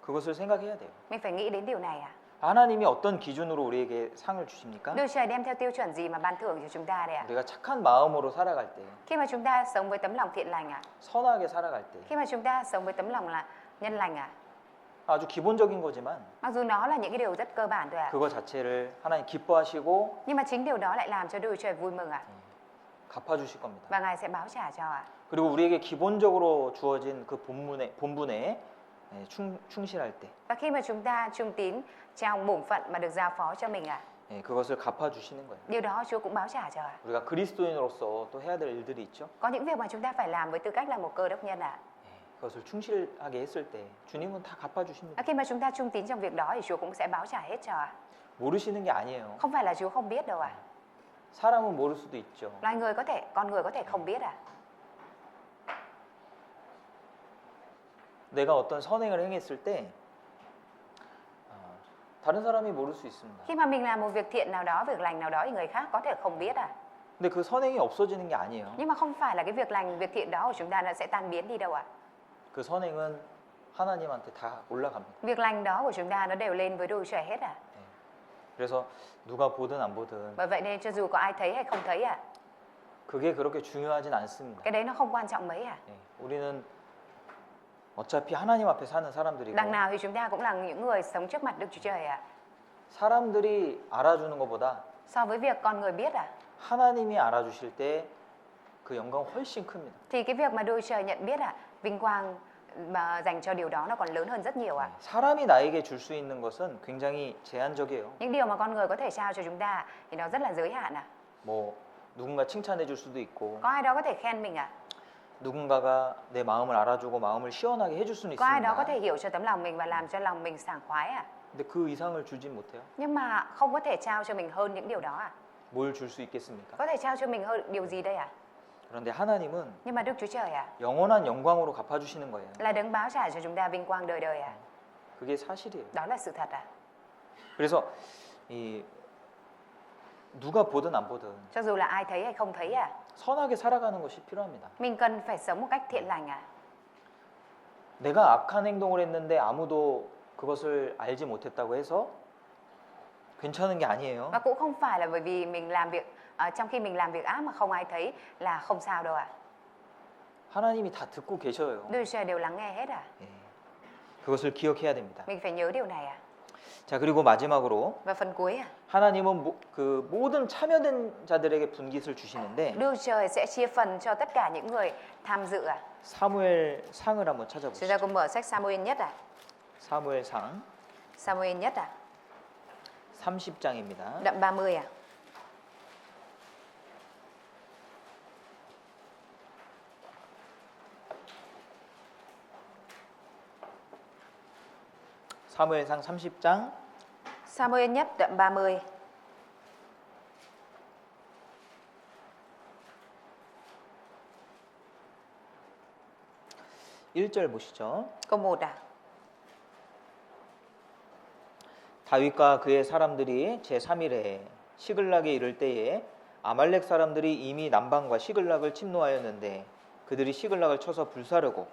그것을 생각해야 돼요. Mình phải nghĩ đến điều này à? 하나님이 어떤 기준으로 우리에게 상을 주십니까? Đức Chúa Trời đem theo tiêu chuẩn gì mà ban thưởng cho chúng ta đây ạ? 우리가 착한 마음으로 살아갈 때, Khi mà chúng ta sống với tấm lòng thiện lành à? 선하게 살아갈 때, Khi mà chúng ta sống với tấm lòng là nhân lành à? 아주 기본적인 거지만 Mặc dù nó là những cái điều rất cơ bản thôi ạ. 그거 자체를 하나님 기뻐하시고 Nhưng mà chính điều đó lại làm cho Đức Chúa Trời vui mừng ạ. 갚아주실 겁니다. Và Ngài sẽ báo trả cho ạ. 그리고 우리에게 기본적으로 주어진 그 본분에 충실할 때 Và khi mà chúng ta trung tín trong bổn phận mà được giao phó cho mình ạ, 그것을 갚아주시는 거예요. điều đó Chúa cũng báo trả cho ạ. 우리가 그리스도인으로서 또 해야 될 일들이 있죠. Có những việc mà chúng ta phải làm với tư cách là một cơ đốc nhân ạ. 그것을 충실하게 했을 때 주님은 다 갚아주십니다. Khi mà chúng ta trung tín trong việc đó thì Chúa cũng sẽ báo trả hết cho ạ. 모르시는 게 아니에요. Không phải là Chúa không biết đâu ạ. 사람은 모를 수도 있죠. Loài người có thể, con người có thể không biết ạ. 내가 어떤 선행을 행했을 때 다른 사람이 모를 수 있습니다. Khi mà mình làm một việc thiện nào đó, việc lành nào đó thì người khác có thể không biết ạ. 근데 그 선행이 없어지는 게 아니에요. Nhưng mà không phải là cái việc lành, việc thiện đó của chúng ta nó sẽ tan biến đi đâu ạ. 그 선행은 하나님한테 다 올라갑니다. Việc lành đó của chúng ta nó đều lên với Đức Chúa Trời hết ạ. 그래서 누가 보든 안 보든 Bởi vậy nên cho dù có ai thấy hay không thấy ạ, 그게 그렇게 중요하진 않습니다. cái đấy nó không quan trọng mấy ạ. 우리는 어차피 하나님 앞에 사는 사람들이고 Đằng nào thì chúng ta cũng là những người sống trước mặt Đức Chúa Trời ạ. 사람들이 알아주는 것보다 So với việc con người biết ạ, 하나님이 알아주실 때 그 영광 훨씬 큽니다. thì cái việc mà Đức Chúa Trời nhận biết ạ, vinh quang mà dành cho điều đó nó còn lớn hơn rất nhiều ạ. 사람이 나에게 줄 수 있는 것은 굉장히 제한적이에요. Những điều mà con người có thể trao cho chúng ta thì nó rất là giới hạn ạ. 뭐 누군가 칭찬해 줄 수도 있고 Có ai đó có thể khen mình ạ, 누군가가 내 마음을 알아주고 마음을 시원하게 해줄 수는 có ai đó có 있습니다. thể hiểu cho tấm lòng mình và làm cho lòng mình sảng khoái ạ. 근데 그 이상을 주진 못해요. Nhưng mà không có thể trao cho mình hơn những điều đó ạ. 뭘 줄 수 있겠습니까? Có thể trao cho mình hơn điều gì đây ạ? 그런데 하나님은 Nhưng mà Đức Chúa Trời ạ, 영원한 영광으로 갚아주시는 거예요. là đấng báo trả cho chúng ta vinh quang đời đời ạ. 그게 사실이에요. Đó là sự thật ạ. 그래서 이 누가 보든 안 보든 Cho dù là ai thấy hay không thấy ạ, 선하게 살아가는 것이 필요합니다. mình cần phải sống một cách thiện lành ạ. 내가 악한 행동을 했는데 아무도 그것을 알지 못했다고 해서 괜찮은 게 아니에요. Và cũng không phải là bởi vì mình làm việc trong khi mình làm việc ác mà không ai thấy là không sao đâu ạ. 하나님이 다 듣고 계셔요. Đức Chúa Trời đều lắng nghe hết ạ. 예. 그것을 기억해야 됩니다. Mình phải nhớ điều này ạ. 자, 그리고 마지막으로 Và phần cuối ạ, 하나님은 그 모든 참여된 자들에게 분깃을 주시는데 Đức Chúa Trời sẽ chia phần cho tất cả những người tham dự ạ. 사무엘 상을 한번 Chúng 찾아보시죠. ta cùng mở sách Samuel nhất ạ. 사무엘상 Samuel nhất ạ. 30장입니다. Đoạn 30 ạ. 사무엘상 30장 Samuel nhất đoạn 30. 일절 보시죠. Câu 1 ạ. 다윗과 그의 사람들이 제3일에 시글락에 이를 때에 아말렉 사람들이 이미 남방과 시글락을 침노하였는데 그들이 시글락을 쳐서 불사르고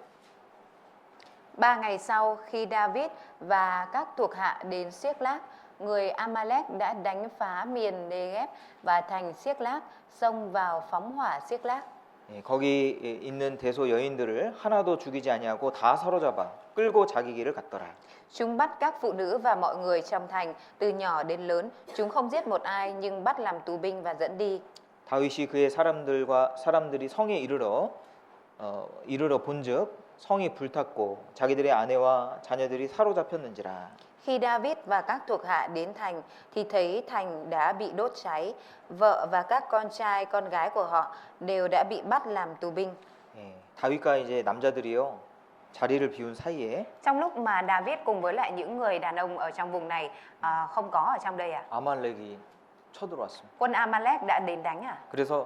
3 ngày sau khi David và các thuộc hạ đến Siếc-lác, người Amalek đã đánh phá miền Negev và thành Siếc-lác, xông vào phóng hỏa Siếc-lác. 예, 거기 있는 대소 여인들을 하나도 죽이지 아니하고 다 사로잡아 끌고 자기 길을 갔더라. Chúng bắt các phụ nữ và mọi người trong thành, từ nhỏ đến lớn. Chúng không giết một ai nhưng bắt làm tù binh và dẫn đi. 다윗이 그의 사람들이 성에 이르러 본즉 성이 불탔고 자기들의 아내와 자녀들이 사로잡혔는지라. Khi David và các thuộc hạ đến thành thì thấy thành đã bị đốt cháy, vợ và các con trai con gái của họ đều đã bị bắt làm tù binh. 예, 다윗과 이제 남자들이요 자리를 비운 사이에 Trong lúc mà David cùng với lại những người đàn ông ở trong vùng này không có ở trong đây 아말렉이 쳐들어왔습니다. quân Amalek đã đến đánh 그래서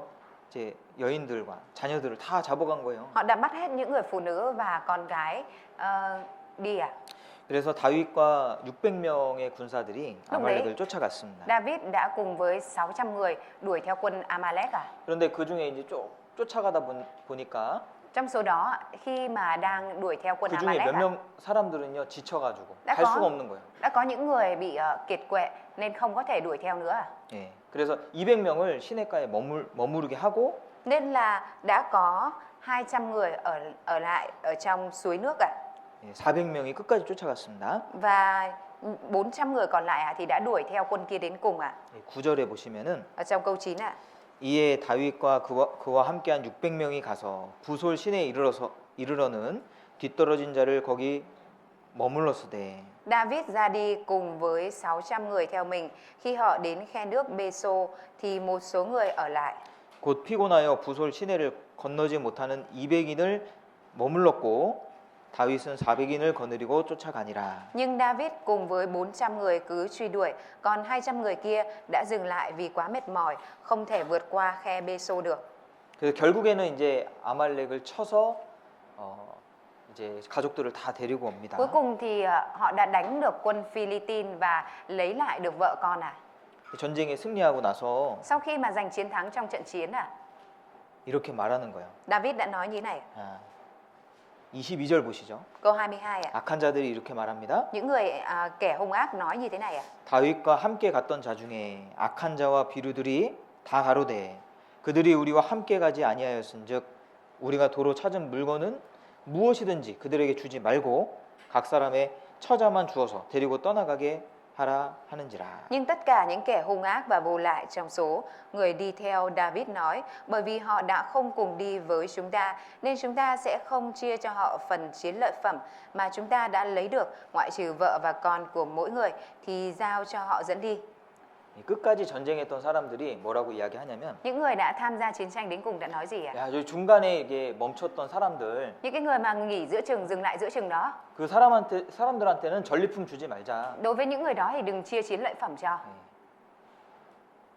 이제 여인들과 자녀들을 다 잡아간 거예요. Họ đã bắt hết những người phụ nữ và con gái đi 그래서 다윗과 600명의 군사들이 lúc 아말렉을 đấy 쫓아갔습니다. David đã cùng với 600 người đuổi theo quân Amalek 그런데 그 중에 이제 쫓아가다 보니까 Trong số đó, khi mà đang đuổi theo quân 그 중에 Amalek 몇 명 사람들은요 지쳐가지고 đã 갈 có- 수가 없는 거예요. đã có những người bị kiệt quệ nên không có thể đuổi theo nữa 예, 그래서 200명을 시내가에 머무르게 하고 Nên là đã có 200 người ở lại ở trong suối nước 400명이 끝까지 쫓아갔습니다. Và 400 người còn lại thì đã đuổi theo quân kia đến cùng 9절에 보시면은 Ở trong câu 9 이에 다윗과 그와 함께한 600명이 가서 부솔 시내에 이르러는 뒤떨어진 자를 거기 머물렀으되 David ra đi cùng với 600 người theo mình. Khi họ đến khe nước Bê-sô thì một số người ở lại. 곧 피곤하여 부솔 시내를 건너지 못하는 200인을 머물렀고 다윗은 400인을 거느리고 쫓아가니라. Nhưng David cùng với 400 người cứ truy đuổi, còn 200 người kia đã dừng lại vì quá mệt mỏi, không thể vượt qua khe Bê-sô được. 그래서 결국에는 이제 아말렉을 쳐서 이제 가족들을 다 데리고 옵니다. Cuối cùng thì họ đã đánh được quân Philippines và lấy lại được vợ con 전쟁에 승리하고 나서 Sau khi mà giành chiến thắng trong trận chiến 이렇게 말하는 거예요. David đã nói như này. 22절 보시죠. Câu 22 악한 자들이 이렇게 말합니다. Những người kẻ hung ác nói như thế này 다윗과 함께 갔던 자 중에 악한 자와 비류들이 다 가로되 그들이 우리와 함께 가지 아니하였은즉 우리가 도로 찾은 물건은 무엇이든지 그들에게 주지 말고 각 사람의 처자만 주어서 데리고 떠나가게 하라 하는지라. Nhưng tất cả những kẻ hung ác và vô lại trong số người đi theo David nói, bởi vì họ đã không cùng đi với chúng ta, nên chúng ta sẽ không chia cho họ phần chiến lợi phẩm mà chúng ta đã lấy được, ngoại trừ vợ và con của mỗi người, thì giao cho họ dẫn đi. 끝까지 전쟁했던 사람들이 뭐라고 이야기하냐면 Những người đã tham gia chiến tranh đến cùng đã nói gì 야, 저 중간에 이게 멈췄던 사람들 Những cái người mà nghỉ giữa chừng, dừng lại giữa chừng đó, 그 사람들한테는 전리품 주지 말자. đối với những người đó thì đừng chia chiến lợi phẩm cho.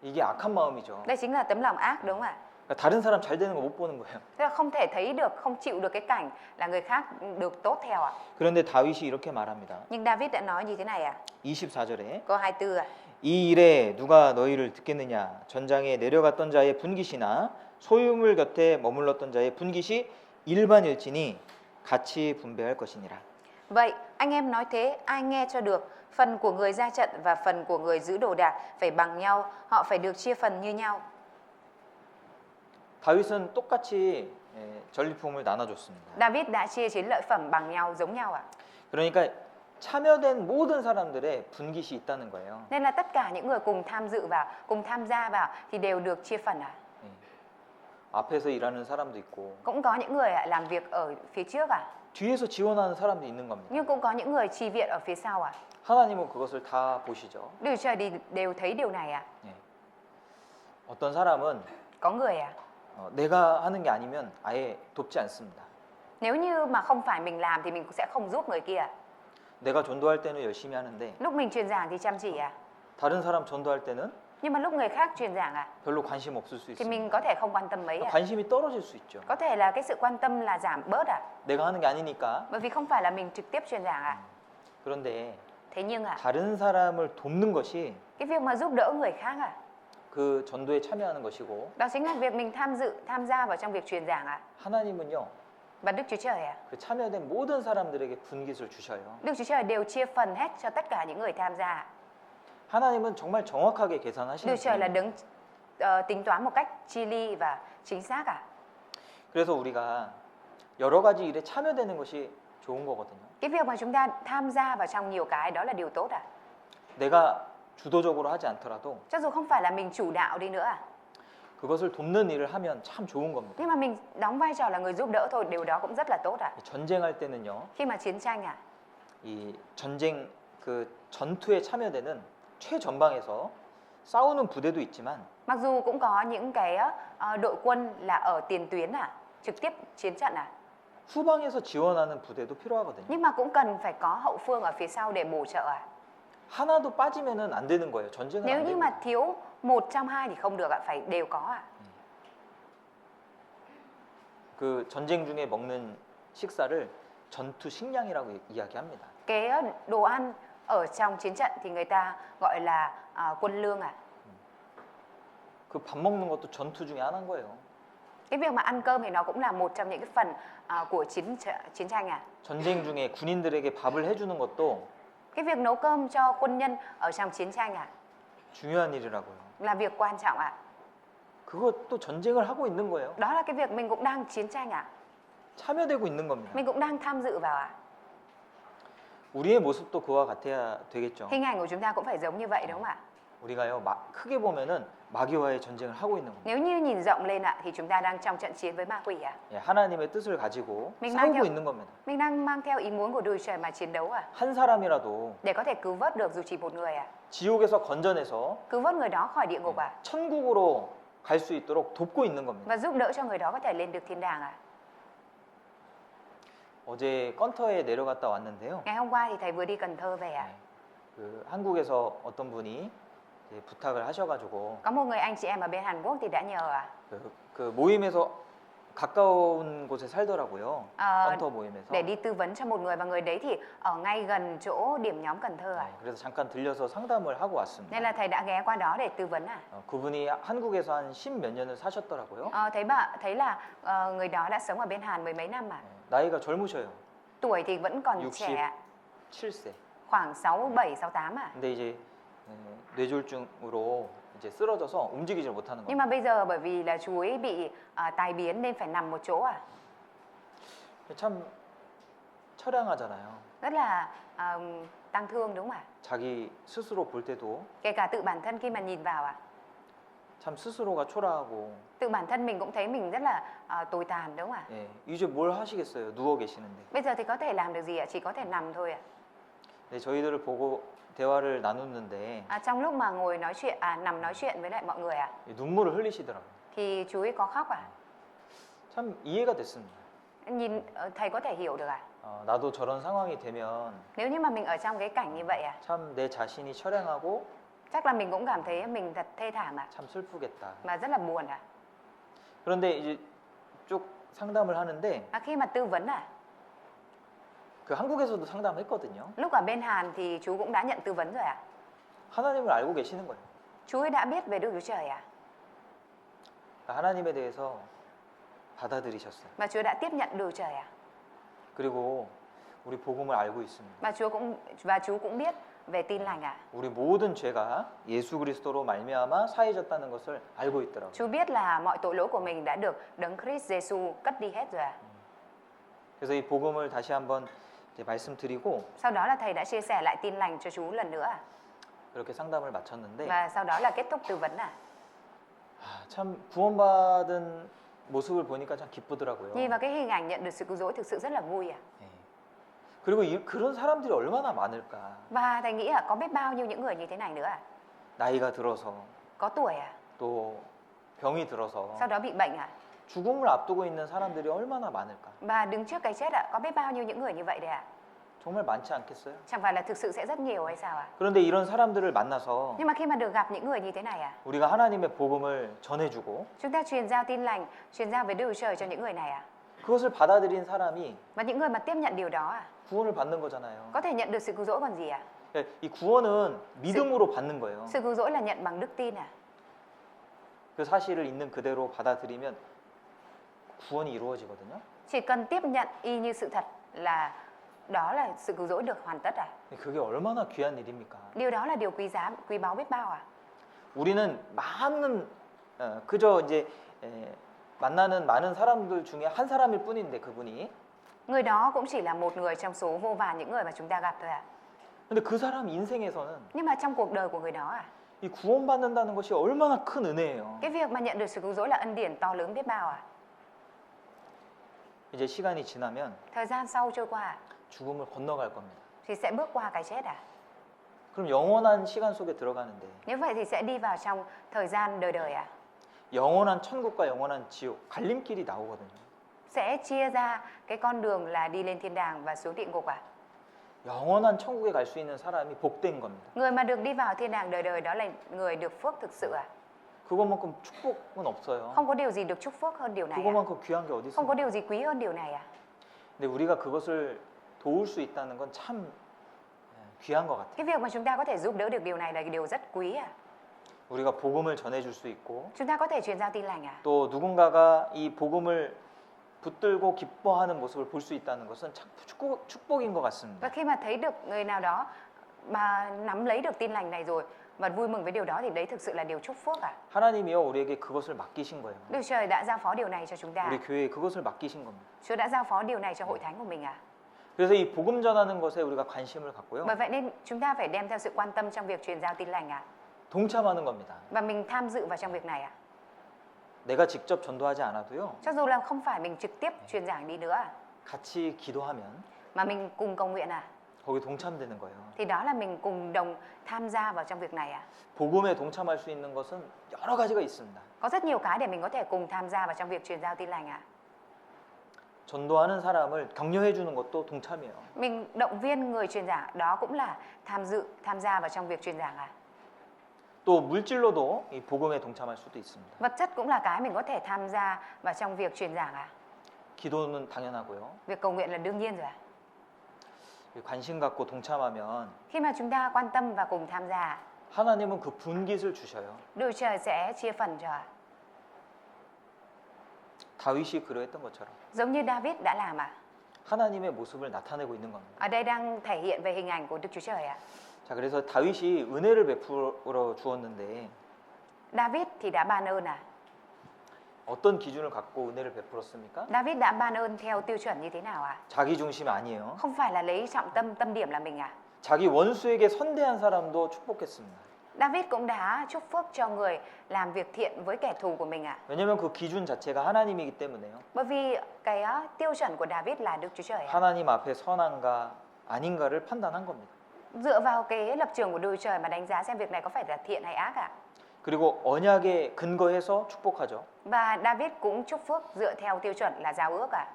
이게 악한 마음이죠. Đây chính là tấm lòng ác, đúng không ạ? 그러니까 다른 사람 잘 되는 거 못 보는 거예요. Tức là không thể thấy được, không chịu được cái cảnh là người khác được tốt theo 그런데 다윗이 이렇게 말합니다. Nhưng David đã nói như thế này 24절에 Câu 24 이 일에 누가 너희를 듣겠느냐? 전장에 내려갔던 자의 분깃이나 소유물 곁에 머물렀던 자의 분깃이 일반일지니 같이 분배할 것이니라. Vậy anh em nói thế, ai nghe cho được? Phần của người ra trận và phần của người giữ đồ đạc phải bằng nhau, họ phải được chia phần như nhau. 다윗은 똑같이 전리품을 나눠줬습니다. David đã chia chiến lợi phẩm bằng nhau, giống nhau 그러니까 참여된 모든 사람들의 분깃이 있다는 거예요. Nên là tất cả những người cùng tham dự vào, cùng tham gia vào thì đều được chia phần 앞에서 일하는 사람도 있고 Cũng có những người làm việc ở phía trước 뒤에서 지원하는 사람도 있는 겁니다. Nhưng cũng có những người chi viện ở phía sau 하나님은 그것을 다 보시죠. Đức Trời đều thấy điều này 어떤 사람은 Có người 내가 하는 게 아니면 아예 돕지 않습니다. Nếu như mà không phải mình làm thì mình cũng sẽ không giúp người kia. 내가 전도할 때는 열심히 하는데 Lúc mình truyền giảng thì chăm chỉ 다른 사람 전도할 때는 Nhưng mà lúc người khác truyền giảng 별로 관심 없을 수 thì mình 있습니다. có thể không quan tâm mấy 관심이 떨어질 수 있죠. Có thể là cái sự quan tâm là giảm bớt 내가 하는 게 아니니까. Bởi vì không phải là mình trực tiếp truyền giảng 그런데 Thế nhưng 다른 사람을 돕는 것이 cái việc mà giúp đỡ người khác 그 전도에 참여하는 것이고 đó chính là việc mình tham gia vào trong việc truyền giảng 하나님은요 Và Đức Chúa Trời 그 참여된 모든 사람들에게 분깃을 주셔요. Đức Chúa Trời đều chia phần hết cho tất cả những người tham gia. 하나님은 정말 정확하게 계산하시는 Đức Chúa Trời là 분이에요. đấng tính toán một cách chi ly và chính xác 그래서 우리가 여러 가지 일에 참여되는 것이 좋은 거거든요. Cái việc mà chúng ta tham gia vào trong nhiều cái đó là điều tốt 내가 주도적으로 하지 않더라도 Cho dù không phải là mình chủ đạo đi nữa 그것을 돕는 일을 하면 참 좋은 겁니다. Nhưng mà mình đóng vai trò là người giúp đỡ thôi, điều đó cũng rất là tốt 전쟁할 때는요. Khi mà chiến tranh 이 전쟁 그 전투에 참여되는 최전방에서 싸우는 부대도 있지만 mặc dù cũng có những cái đội quân là ở tiền tuyến trực tiếp chiến trận 후방에서 지원하는 부대도 필요하거든요. nhưng mà cũng cần phải có hậu phương ở phía sau để bổ trợ 하나도 빠지면은 안 되는 거예요. 전쟁은 Nếu 안 như 되는 mà 거예요. thiếu một trong hai thì không được phải đều có 그 전쟁 중에 먹는 식사를 전투 식량이라고 이야기합니다. Cái đồ ăn ở trong chiến trận thì người ta gọi là quân lương 그 밥 먹는 것도 전투 중에 하나인 거예요. Cái việc mà ăn cơm thì nó cũng là một trong những cái phần của chiến tranh 전쟁 중에 군인들에게 밥을 해주는 것도 Cái việc nấu cơm cho quân nhân ở trong chiến tranh 중요한 일이라고요. là việc quan trọng 그것도 전쟁을 하고 있는 거예요. Đó là cái việc mình cũng đang chiến tranh 참여되고 있는 겁니다. Mình cũng đang tham dự vào 우리의 모습도 그와 같아야 되겠죠. Hình ảnh của chúng ta cũng phải giống như vậy đúng không ạ? 우리가요, 크게 보면은 마귀와의 전쟁을 하고 있는 겁니다. Nếu như nhìn rộng lên thì chúng ta đang trong trận chiến với ma quỷ 예, 하나님의 뜻을 가지고 mình 싸우고 theo- 있는 겁니다. Mình đang mang theo ý muốn của Đức Chúa Trời mà chiến đấu 한 사람이라도 để có thể cứu vớt được dù chỉ một người 지옥에서 건져내서 Cứu vớt người đó khỏi địa ngục 천국으로 갈 수 있도록 돕고 있는 겁니다. Và giúp đỡ cho người đó có thể lên được thiên đàng 어제 건터에 내려갔다 왔는데요. Ngày hôm qua thì thầy vừa đi Cần Thơ về 그 한국에서 어떤 분이 이제 부탁을 하셔가지고 Có một người anh chị em ở bên Hàn Quốc thì đã nhờ 그 모임에서 가까운 곳에 살더라고요. 아, 건터 모임에서. để đi tư vấn cho một người và người đấy thì ở ngay gần chỗ điểm nhóm Cần Thơ 그래서 잠깐 들려서 상담을 하고 왔습니다. Nên là thầy đã ghé qua đó để tư vấn 그분이 한국에서 한 10몇 년을 사셨더라고요. thấy là người đó đã sống ở bên Hàn mười mấy năm 나이가 젊으셔요. Tuổi thì vẫn còn trẻ 67세. khoảng 67, 68 근데 이제 뇌졸중으로 이제 쓰러져서 움직이질 못하는 Nhưng mà 겁니다. bây giờ bởi vì là chú ấy bị tai biến nên phải nằm một chỗ 참 처량하잖아요. Rất là tăng thương đúng không ạ? 자기 스스로 볼 때도 Kể cả tự bản thân khi mà nhìn vào 참 스스로가 초라하고 Tự bản thân mình cũng thấy mình rất là tồi tàn đúng không ạ? 예, 이제 뭘 하시겠어요? 누워 계시는데. Bây giờ thì có thể làm được gì ạ? Chỉ có thể nằm thôi 네, 저희들을 보고 대화를 나누는데 Trong lúc mà ngồi nói chuyện, nằm nói chuyện với lại mọi người 눈물을 흘리시더라고요. thì chú ấy có khóc 참 이해가 됐습니다. Nhìn thầy có thể hiểu được 나도 저런 상황이 되면 Nếu như mà mình ở trong cái cảnh như vậy 참 내 자신이 처량하고 chắc là mình cũng cảm thấy mình thật thê thảm 참 슬프겠다. mà rất là buồn 그런데 이제 쭉 상담을 하는데 Khi mà tư vấn 그 한국에서도 상담했거든요. lúc ở bên Hàn thì chú cũng đã nhận tư vấn rồi 하나님을 알고 계시는 거예요. Chú ấy đã biết về Đức Chúa Trời 하나님에 대해서 받아들이셨어요. Và Chúa đã tiếp nhận Đức Chúa Trời 그리고 우리 복음을 알고 있습니다. Và chú cũng biết về tin lành 우리 모든 죄가 예수 그리스도로 말미암아 사해졌다는 것을 알고 있더라고요. Chú biết là mọi tội lỗi của mình đã được Đấng Christ Jesus cất đi hết rồi 그래서 이 복음을 다시 한번 이제 말씀드리고 Sau đó là thầy đã chia sẻ lại tin lành cho chú lần nữa 이렇게 상담을 마쳤는데 Và sau đó là kết thúc tư vấn 참 구원받은 모습을 보니까 참 기쁘더라고요. Nhìn vào cái hình ảnh nhận được sự cứu rỗi thực sự rất là vui 예. 그리고 그런 사람들이 얼마나 많을까? Và thầy nghĩ có biết bao nhiêu những người như thế này nữa 나이가 들어서 Có tuổi 또 병이 들어서 sau đó bị bệnh 죽음을 앞두고 있는 사람들이 얼마나 많을까? Và đứng trước cái chết có biết bao nhiêu những người như vậy đấy 정말 많지 않겠어요? Chẳng phải là thực sự sẽ rất nhiều hay sao 그런데 이런 사람들을 만나서 Nhưng mà khi mà được gặp những người như thế này 우리가 하나님의 복음을 전해주고 chúng ta truyền giao tin lành, truyền giao về Đức Chúa Trời cho những người này 그것을 받아들인 사람이 Và những người mà tiếp nhận điều đó 구원을 받는 거잖아요. có thể nhận được sự cứu rỗi còn gì 이 구원은 믿음으로 받는 거예요. Sự cứu rỗi là nhận bằng đức tin 그 사실을 있는 그대로 받아들이면 구원이 이루어지거든요. Chỉ cần tiếp nhận y như sự thật là đó là sự cứu rỗi được hoàn tất à? 그게 얼마나 귀한 일입니까? Điều đó là điều quý giá, quý báu biết bao à? 우리는 많은 그저 이제 만나는 많은 사람들 중에 한 사람일 뿐인데 그분이 Người đó cũng chỉ là một người trong số vô vàn những người mà chúng ta gặp thôi à. 근데 그 사람 인생에서는 Nhưng mà trong cuộc đời của người đó à, 이 구원받는다는 것이 얼마나 큰 은혜예요. cái việc mà nhận được sự cứu rỗi là ân điển to lớn biết bao à. 이제 시간이 지나면 Thời gian sau trôi qua 죽음을 건너갈 겁니다. thì sẽ bước qua cái chết à? 그럼 영원한 시간 속에 들어가는데 Nếu vậy thì sẽ đi vào trong thời gian đời đời à? 영원한 천국과 영원한 지옥 갈림길이 나오거든요. Sẽ chia ra cái con đường là đi lên thiên đàng và xuống địa ngục à? 영원한 천국에 갈 수 있는 사람이 복된 겁니다. Người mà được đi vào thiên đàng đời đời đó là người được phước thực sự à? 그것만큼 축복은 없어요. Không có điều gì được chúc phước hơn điều này à? 그것만큼 귀한 게 어디 Không có 있습니까? điều gì quý hơn điều này à? 근데 우리가 그것을 도울 수 있다는 건 참 귀한 것 같아요. Cái việc mà chúng ta có thể giúp đỡ được điều này là điều rất quý à? 우리가 복음을 전해줄 수 있고 Chúng ta có thể truyền giao tin lành à? 또 누군가가 이 복음을 붙들고 기뻐하는 모습을 볼 수 있다는 것은 참 축복인 것 Và 같습니다. khi mà thấy được người nào đó mà nắm lấy được tin lành này rồi và vui mừng với điều đó thì đấy thực sự là điều chúc phước à? 하나님이요 우리에게 그것을 맡기신 거예요. Đức Trời đã giao phó điều này cho chúng ta. 우리 교회에 그것을 맡기신 겁니다. Chúa đã giao phó điều này cho hội thánh của mình à? 그래서 이 복음 전하는 것에 우리가 관심을 갖고요. Bởi vậy nên chúng ta phải đem theo sự quan tâm trong việc truyền giao tin lành à? 동참하는 겁니다. Và mình tham dự vào trong việc này à? 내가 직접 전도하지 않아도요. Cho dù là không phải mình trực tiếp truyền giảng đi nữa à? 같이 기도하면 Mà mình cùng cầu nguyện à? 거기 동참되는 거예요. Thì đó là mình cùng đồng tham gia vào trong việc này à? 복음에 동참할 수 있는 것은 여러 가지가 있습니다. Có rất nhiều cái để mình có thể cùng tham gia vào trong việc truyền giao tin lành à? 전도하는 사람을 격려해 주는 것도 동참이에요. Mình động viên người truyền giảng đó cũng là tham gia vào trong việc truyền giảng à? 또 물질로도 이 복음에 동참할 수도 있습니다. Vật chất cũng là cái mình có thể tham gia vào trong việc truyền giảng à? 기도는 당연하고요. Việc cầu nguyện là đương nhiên rồi à? 관심 갖고 동참하면 Khi mà chúng ta quan tâm và cùng tham gia, 하나님은 그 분깃을 주셔요. Đức Trời sẽ chia phần cho. 다윗이 그러했던 것처럼 Giống như David đã làm à? 하나님의 모습을 나타내고 있는 겁니다. Ở đây đang thể hiện về hình ảnh của Đức Chúa Trời à? 자, 그래서 다윗이 은혜를 베풀어 주었는데 David thì đã ban ơn à? 어떤 기준을 갖고 은혜를 베풀었습니까? David đã ban ơn theo tiêu chuẩn như thế nào à? 자기 중심 아니에요. Không phải là lấy trọng tâm điểm là mình à? 자기 원수에게 선대한 사람도 축복했습니다. David cũng đã chúc phước cho người làm việc thiện với kẻ thù của mình à? 왜냐하면 그 기준 자체가 하나님이기 때문에요. Bởi vì cái tiêu chuẩn của David là Đức Chúa Trời à? 하나님 앞에 선한가 아닌가를 판단한 겁니다. Dựa vào cái lập trường của Đức Chúa Trời mà đánh giá xem việc này có phải là thiện hay ác à? 그리고 언약에 근거해서 축복하죠. Và David cũng chúc phước dựa theo tiêu chuẩn là giao ước à?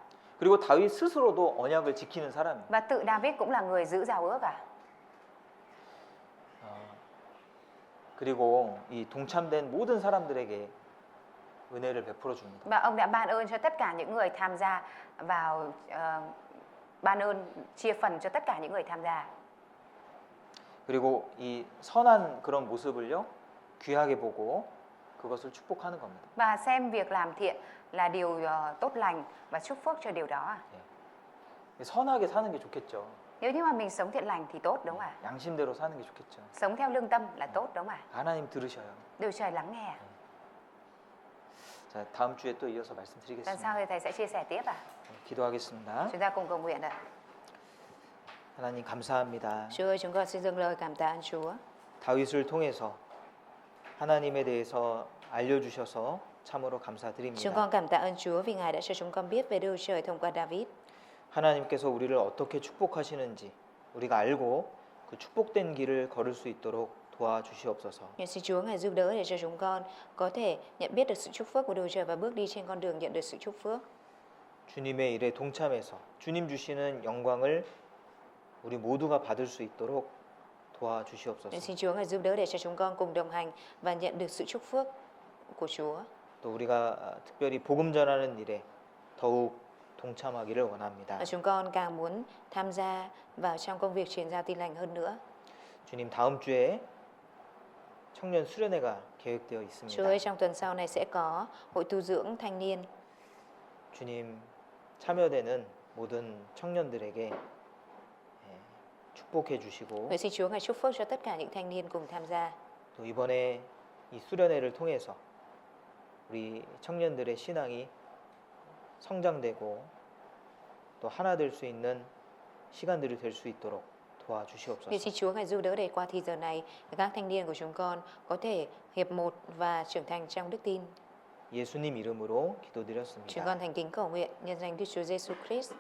그리고 다윗 스스로도 언약을 지키는 사람이에요. Và tự David cũng là người giữ giao ước à? 그리고 이 동참된 모든 사람들에게 은혜를 베풀어 줍니다. Và ông đã ban ơn cho tất cả những người tham gia vào ban ơn chia phần cho tất cả những người tham gia. 그리고 이 선한 그런 모습을요 귀하게 보고 그것을 축복하는 겁니다. Và xem việc làm thiện là điều tốt lành và chúc phước cho điều đó à? 선하게 사는 게 좋겠죠. Nếu như mà mình sống thiện lành thì tốt đúng không ạ? 양심대로 사는 게 좋겠죠. Sống theo lương tâm là tốt đúng không ạ? 하나님 들으셔요. Đức Trời lắng nghe. 자, 다음 주에 또 이어서 Lần 말씀드리겠습니다. sau thì thầy sẽ chia sẻ tiếp à? 기도하겠습니다. Chúng ta cùng cầu nguyện ạ. 하나님 감사합니다. Chúa ơi, chúng con xin dâng lời cảm tạ ơn Chúa. 다윗을 통해서 하나님에 대해서 알려주셔서 참으로 Chúng 감사드립니다. con cảm tạ ơn Chúa vì Ngài đã cho chúng con biết về Đức Trời thông qua David. 하나님께서 우리를 어떻게 축복하시는지 우리가 알고 그 축복된 길을 걸을 수 있도록 도와주시옵소서. Nguyện xin Chúa Ngài giúp đỡ để cho chúng con có thể nhận biết được sự chúc phước của Đức Trời và bước đi trên con đường nhận được sự chúc phước. 주님의 일에 동참해서 주님 주시는 영광을 우리 모두가 받을 수 있도록 도와주시옵소서. Nguyện xin Chúa Ngài giúp đỡ để cho chúng con cùng đồng hành và nhận được sự chúc phước của Chúa. 또 우리가 특별히 복음 전하는 일에 더욱 동참하기를 원합니다. Và chúng con càng muốn tham gia vào trong công việc truyền giao tin lành hơn nữa. 주님 다음 주에 청년 수련회가 계획되어 Chúa 있습니다. ơi, trong tuần sau này sẽ có hội tu dưỡng thanh niên. 주님 참여되는 모든 청년들에게 축복해 주시고 Nguyện xin Chúa ngài chúc phước cho tất cả những thanh niên cùng tham gia. 또 이번에 이 수련회를 통해서 우리 청년들의 신앙이 성장되고 또 하나 될 수 있는 시간들이 될 수 있도록 Nguyện 도와주시옵소서. xin Chúa ngài giúp đỡ để qua thì giờ này các thanh niên của chúng con có thể hiệp một và trưởng thành trong đức tin. 예수님 이름으로 Chúng 기도드렸습니다. con thành kính cầu nguyện nhân danh Đức Chúa Giêsu Christ.